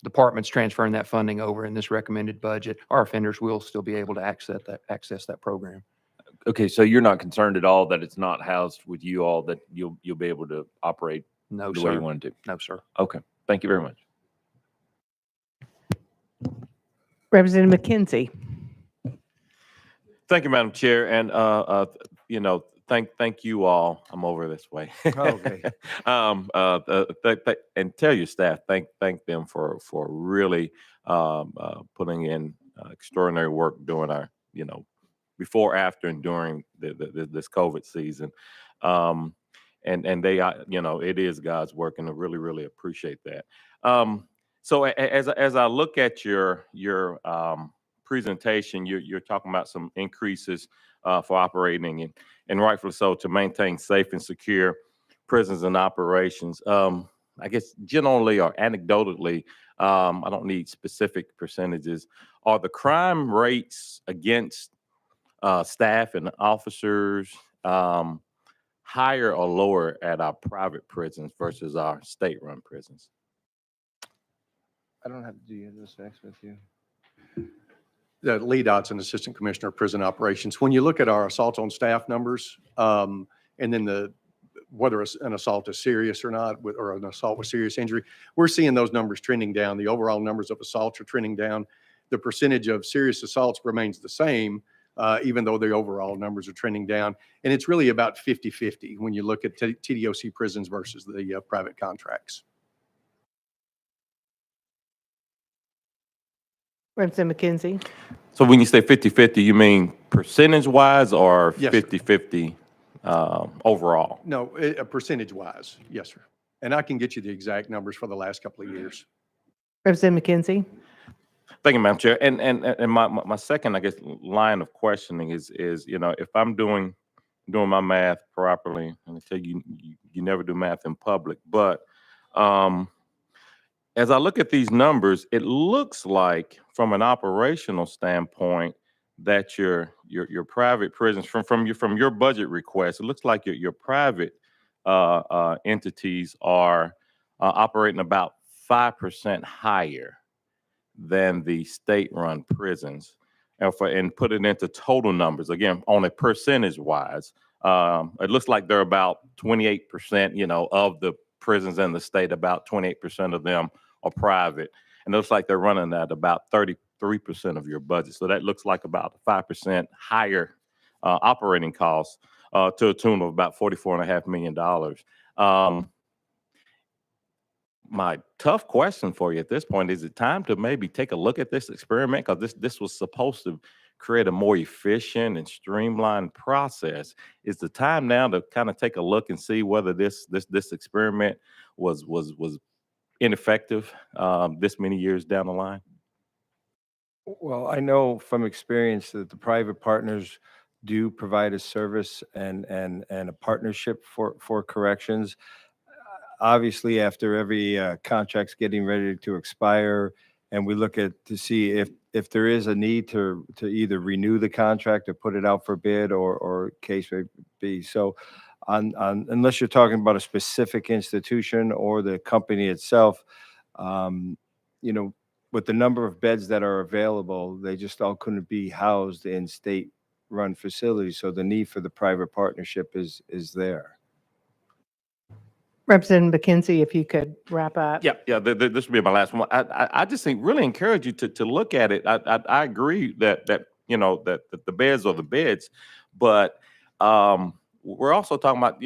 department's transferring that funding over in this recommended budget, our offenders will still be able to access that program. Okay, so you're not concerned at all that it's not housed with you all, that you'll be able to operate No, the way you sir. want to? No, sir. Okay, thank you very much. Representative McKenzie. Thank you, Madam Chair, and thank you all. I'm over this way. Okay. And tell your staff, thank them for really putting in extraordinary work during our before, after, and during this COVID season. And they it is God's work, and I really appreciate that. So as I look at your presentation, you're talking about some increases for operating and rightfully so, to maintain safe and secure prisons and operations. I guess generally or anecdotally, I don't need specific percentages. Are the crime rates against staff and officers higher or lower at our private prisons versus our state-run prisons? I don't have to do this next with you. Lee Dodson, Assistant Commissioner of Prison Operations. When you look at our assault on staff numbers, and then whether an assault is serious or not, or an assault with serious injury, we're seeing those numbers trending down. The overall numbers of assaults are trending down. The percentage of serious assaults remains the same, even though the overall numbers are trending down. And it's really about 50-50 when you look at TDOC prisons versus the private contracts. Representative McKenzie. So when you say 50-50, you mean percentage-wise or Yes, sir. 50-50 overall? No, percentage-wise, yes, sir. And I can get you the exact numbers for the last couple of years. Representative McKenzie. Thank you, Madam Chair. And my second, I guess, line of questioning is if I'm doing my math properly, and I tell you, you never do math in public, but as I look at these numbers, it looks like from an operational standpoint that your private prisons, from your budget request, it looks like your private entities are operating about 5% higher than the state-run prisons. And put it into total numbers, again, on a percentage-wise, it looks like they're about 28%, of the prisons in the state, about 28% of them are private. And it looks like they're running at about 33% of your budget. So that looks like about 5% higher operating costs to a tune of about $44.5 million. My tough question for you at this point, is it time to maybe take a look at this experiment? Because this was supposed to create a more efficient and streamlined process. Is the time now to kind of take a look and see whether this experiment was ineffective this many years down the line? Well, I know from experience that the private partners do provide a service and a partnership for corrections. Obviously, after every contract's getting ready to expire, and we look at to see if there is a need to either renew the contract or put it out for bid or case may be. So unless you're talking about a specific institution or the company itself, with the number of beds that are available, they just all couldn't be housed in state-run facilities. So the need for the private partnership is there. Representative McKenzie, if you could wrap up. Yeah. This will be my last one. I just think really encourage you to look at it. I agree that the beds are the beds, but we're also talking about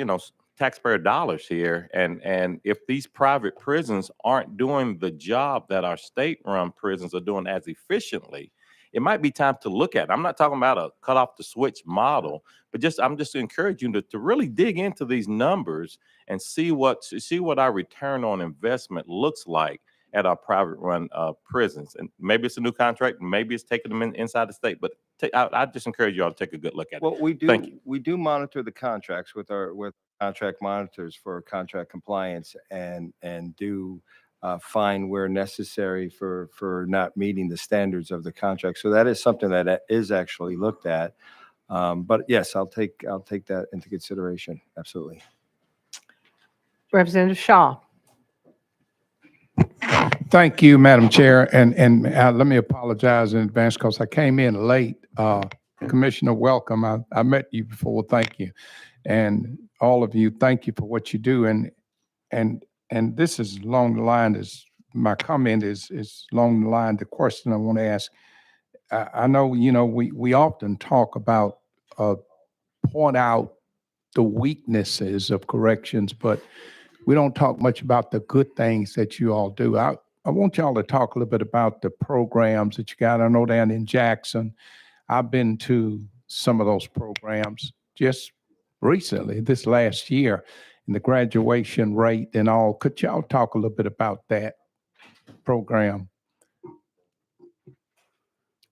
taxpayer dollars here, and if these private prisons aren't doing the job that our state-run prisons are doing as efficiently, it might be time to look at it. I'm not talking about a cut off the switch model, but I'm just encouraging you to really dig into these numbers and see what our return on investment looks like at our private run prisons. And maybe it's a new contract, maybe it's taking them inside the state, but I just encourage you all to take a good look at it. Well, Thank you. we do monitor the contracts with contract monitors for contract compliance and do fine where necessary for not meeting the standards of the contract. So that is something that is actually looked at. But yes, I'll take that into consideration. Absolutely. Representative Shaw. Thank you, Madam Chair. And let me apologize in advance because I came in late. Commissioner, welcome. I met you before. Thank you. And all of you, thank you for what you do. And this is along the line, my comment is along the line, the question I want to ask. I know, we often talk about, point out the weaknesses of corrections, but we don't talk much about the good things that you all do. I want y'all to talk a little bit about the programs that you got. I know down in Jackson, I've been to some of those programs just recently, this last year, and the graduation rate and all. Could y'all talk a little bit about that program?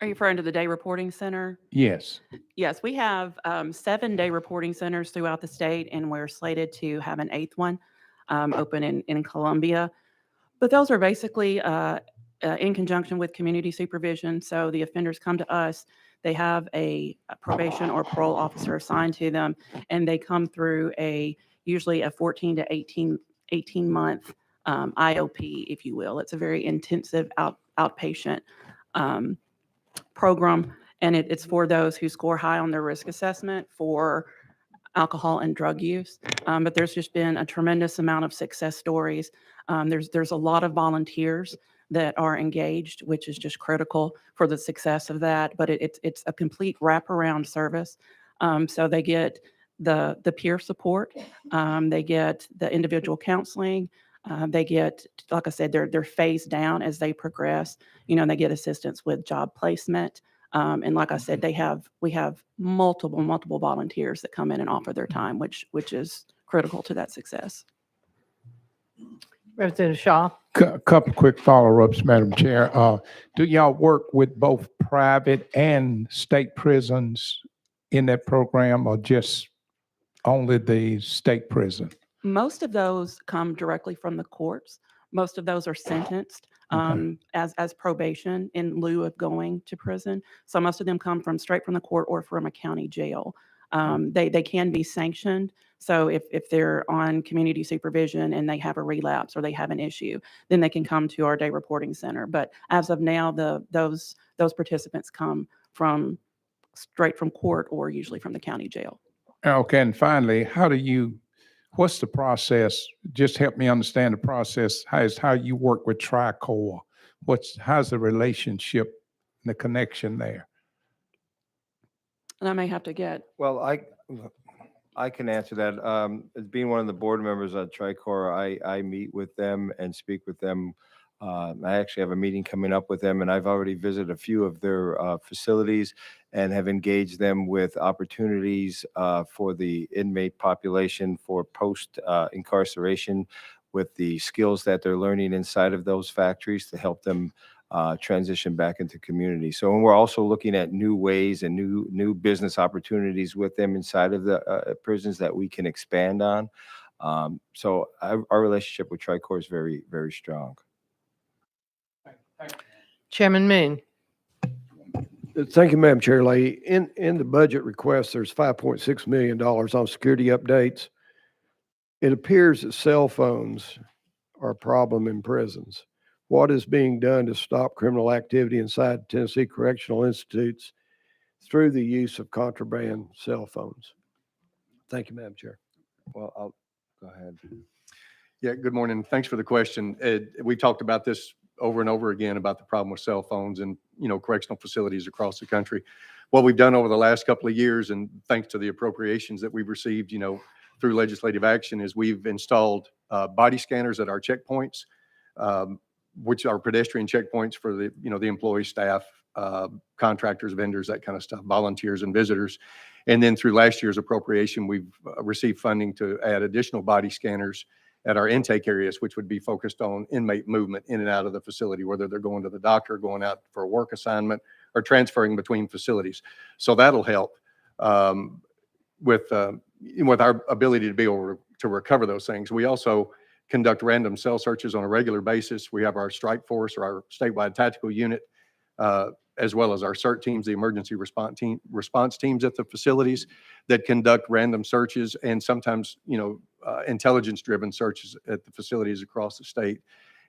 Are you referring to the day reporting center? Yes. Yes, we have 7 day reporting centers throughout the state, and we're slated to have an 8th one open in Columbia. But those are basically in conjunction with community supervision. So the offenders come to us, they have a probation or parole officer assigned to them, and they come through usually a 14 to 18 month IOP, if you will. It's a very intensive outpatient program, and it's for those who score high on their risk assessment for alcohol and drug use. But there's just been a tremendous amount of success stories. There's a lot of volunteers that are engaged, which is just critical for the success of that. But it's a complete wraparound service. So they get the peer support, they get the individual counseling, they get, like I said, they're phased down as they progress. They get assistance with job placement. And like I said, we have multiple volunteers that come in and offer their time, which is critical to that success. Representative Shaw. Couple quick follow-ups, Madam Chair. Do y'all work with both private and state prisons in that program, or just only the state prison? Most of those come directly from the courts. Most of those are sentenced as probation in lieu of going to prison. So most of them come straight from the court or from a county jail. They can be sanctioned. So if they're on community supervision and they have a relapse or they have an issue, then they can come to our day reporting center. But as of now, those participants come straight from court or usually from the county jail. Okay, and finally, what's the process? Just help me understand the process. How you work with Tri-Core? How's the relationship and the connection there? And I may have to get. Well, I can answer that. As being one of the board members at Tricor, I meet with them and speak with them. I actually have a meeting coming up with them, and I've already visited a few of their facilities and have engaged them with opportunities for the inmate population for post incarceration with the skills that they're learning inside of those factories to help them transition back into community. So, and we're also looking at new ways and new business opportunities with them inside of the prisons that we can expand on. So our relationship with Tricor is very, very strong. Chairman Moon. Thank you, Madam Chair. Lady. In the budget request, there's $5.6 million on security updates. It appears that cell phones are a problem in prisons. What is being done to stop criminal activity inside Tennessee Correctional Institutes through the use of contraband cell phones? Thank you, Madam Chair. Well, I'll go ahead. Yeah, good morning. Thanks for the question. We talked about this over and over again about the problem with cell phones and, correctional facilities across the country. What we've done over the last couple of years, and thanks to the appropriations that we've received, through legislative action, is we've installed body scanners at our checkpoints, which are pedestrian checkpoints for the employee, staff, contractors, vendors, that kind of stuff, volunteers and visitors. And then through last year's appropriation, we've received funding to add additional body scanners at our intake areas, which would be focused on inmate movement in and out of the facility, whether they're going to the doctor, going out for a work assignment, or transferring between facilities. So that'll help with our ability to be able to recover those things. We also conduct random cell searches on a regular basis. We have our strike force, or our statewide tactical unit, as well as our CERT teams, the emergency response teams at the facilities, that conduct random searches and sometimes, intelligence-driven searches at the facilities across the state.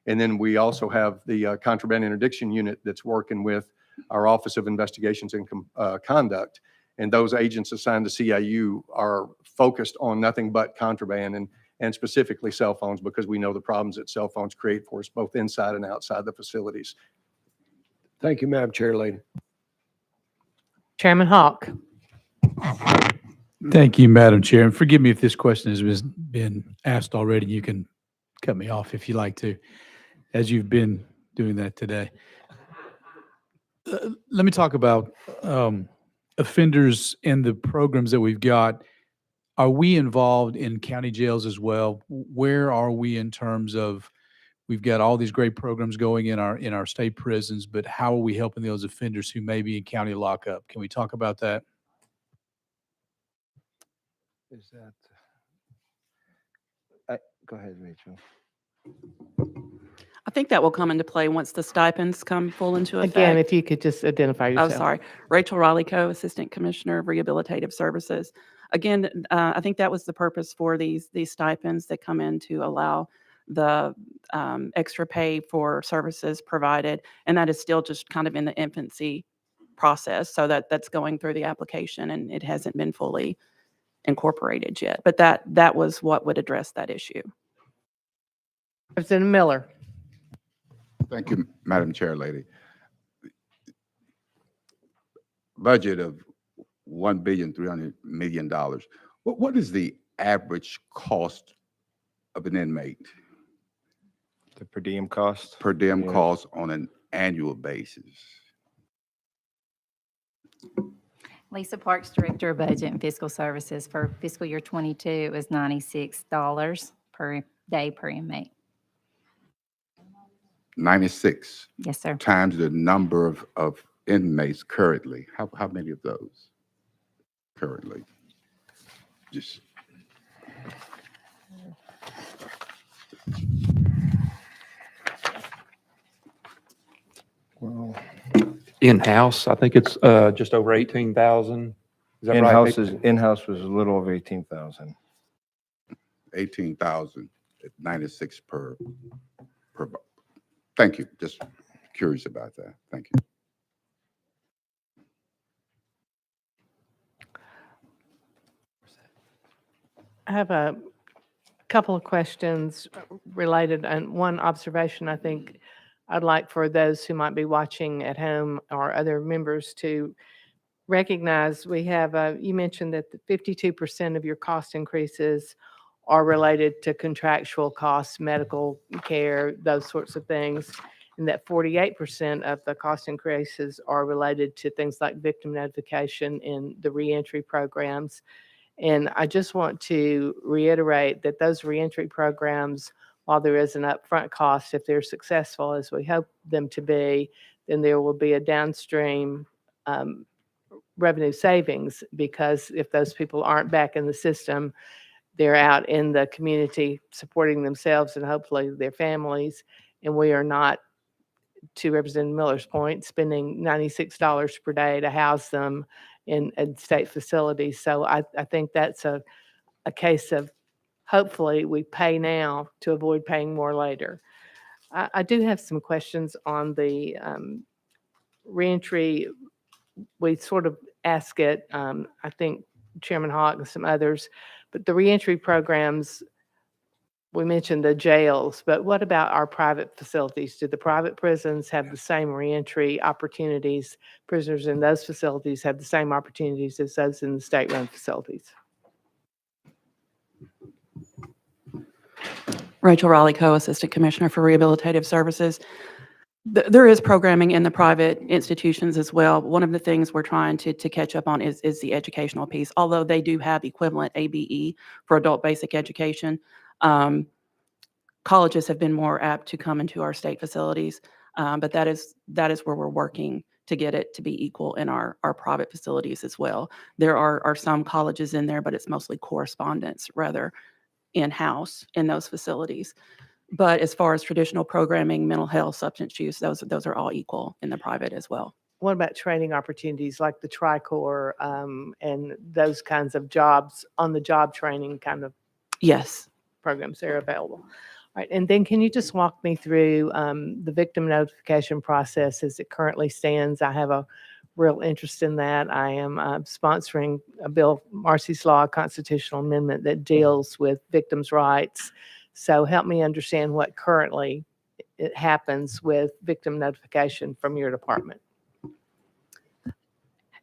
And then we also have the contraband interdiction unit that's working with our Office of Investigations and Conduct. And those agents assigned to CIU are focused on nothing but contraband and specifically cell phones, because we know the problems that cell phones create for us both inside and outside the facilities. Thank you, Madam Chair. Lady. Chairman Hawk. Thank you, Madam Chair. And forgive me if this question has been asked already. You can cut me off if you like to, as you've been doing that today. Let me talk about offenders and the programs that we've got. Are we involved in county jails as well? Where are we in terms of, we've got all these great programs going in our state prisons, but how are we helping those offenders who may be in county lockup? Can we talk about that? Is that? Go ahead, Rachel. I think that will come into play once the stipends come full into effect. Again, if you could just identify yourself. Oh, sorry. Rachel Raleigh-Coe, Assistant Commissioner of Rehabilitative Services. Again, I think that was the purpose for these stipends that come in to allow the extra pay for services provided. And that is still just kind of in the infancy process. So that's going through the application, and it hasn't been fully incorporated yet. But that was what would address that issue. Representative Miller. Thank you, Madam Chair, Lady. Budget of $1.3 billion. What is the average cost of an inmate? The per diem cost? Per diem Yeah. cost on an annual basis. Lisa Parks, Director of Budget and Fiscal Services. For fiscal year 22, it was $96 per day per inmate. 96. Yes, sir. Times the number of inmates currently. How many of those currently? Just. Well, In-house, I think it's just over 18,000. Is that right? In-house was a little over 18,000. 18,000 at 96 per. Thank you. Just curious about that. Thank you. I have a couple of questions related, and one observation I think I'd like for those who might be watching at home or other members to recognize we have, you mentioned that 52% of your cost increases are related to contractual costs, medical care, those sorts of things, and that 48% of the cost increases are related to things like victim notification and the reentry programs. And I just want to reiterate that those reentry programs, while there is an upfront cost, if they're successful, as we hope them to be, then there will be a downstream revenue savings, because if those people aren't back in the system, they're out in the community supporting themselves and hopefully their families. And we are not, to Representative Miller's point, spending $96 per day to house them in state facilities. So I think that's a case of hopefully we pay now to avoid paying more later. I do have some questions on the reentry. We sort of ask it, I think Chairman Hawk and some others, but the reentry programs, we mentioned the jails, but what about our private facilities? Do the private prisons have the same reentry opportunities? Prisoners in those facilities have the same opportunities as those in the state-run facilities? Rachel Raleigh, Co-Assistant Commissioner for Rehabilitative Services. There is programming in the private institutions as well. One of the things we're trying to catch up on is the educational piece. Although they do have equivalent ABE for adult basic education, colleges have been more apt to come into our state facilities, but that is where we're working to get it to be equal in our private facilities as well. There are some colleges in there, but it's mostly correspondence rather in-house in those facilities. But as far as traditional programming, mental health, substance use, those are all equal in the private as well. What about training opportunities like the TriCore and those kinds of jobs, on-the-job training kind of Yes. programs that are available? All right, and then can you just walk me through the victim notification process as it currently stands? I have a real interest in that. I am sponsoring a bill, Marcy's Law, a constitutional amendment that deals with victims' rights. So help me understand what currently it happens with victim notification from your department.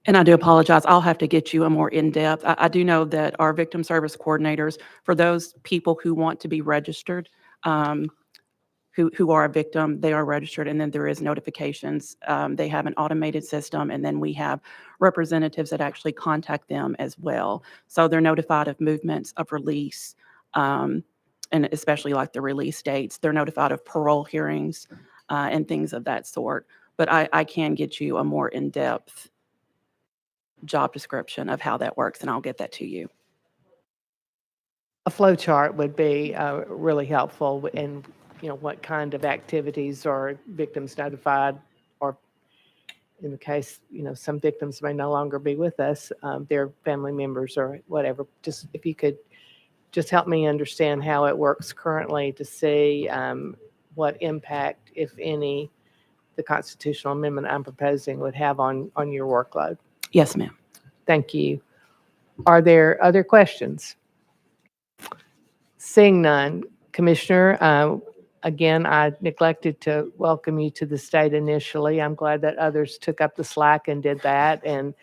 And I do apologize. I'll have to get you a more in-depth. I do know that our victim service coordinators, for those people who want to be registered, who are a victim, they are registered, and then there is notifications. They have an automated system, and then we have representatives that actually contact them as well. So they're notified of movements of release, and especially like the release dates. They're notified of parole hearings and things of that sort. But I can get you a more in-depth job description of how that works, and I'll get that to you. A flow chart would be really helpful in, what kind of activities are victims notified, or in the case, some victims may no longer be with us, their family members or whatever. Just if you could just help me understand how it works currently to see what impact, if any, the constitutional amendment I'm proposing would have on your workload. Yes, ma'am. Thank you. Are there other questions? Seeing none, Commissioner, again, I neglected to welcome you to the state initially. I'm glad that others took up the slack and did that. And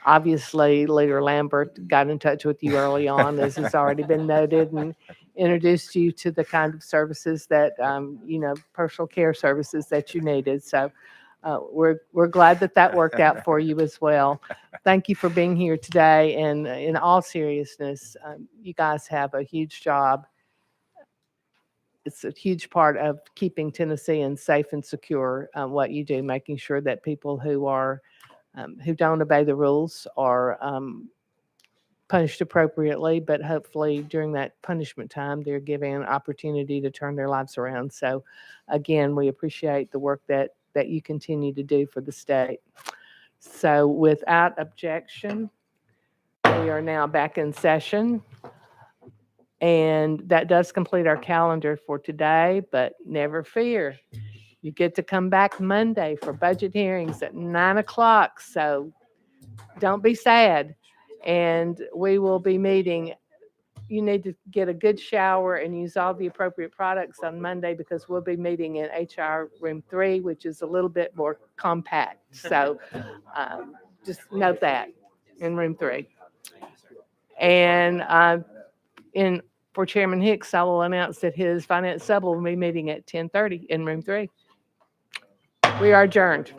obviously, Leader Lambert got in touch with you early on, as has already been noted, and introduced you to the kind of services that, personal care services that you needed. So we're glad that worked out for you as well. Thank you for being here today. And in all seriousness, you guys have a huge job. It's a huge part of keeping Tennesseans safe and secure, what you do, making sure that people who don't obey the rules are punished appropriately, but hopefully during that punishment time, they're given an opportunity to turn their lives around. So again, we appreciate the work that you continue to do for the state. So without objection, we are now back in session. And that does complete our calendar for today, but never fear. You get to come back Monday for budget hearings at 9 o'clock. So don't be sad. And we will be meeting. You need to get a good shower and use all the appropriate products on Monday, because we'll be meeting in HR room 3, which is a little bit more compact. So just note that in room 3. And for Chairman Hicks, I will announce that his finance sub will be meeting at 10:30 in room 3. We are adjourned.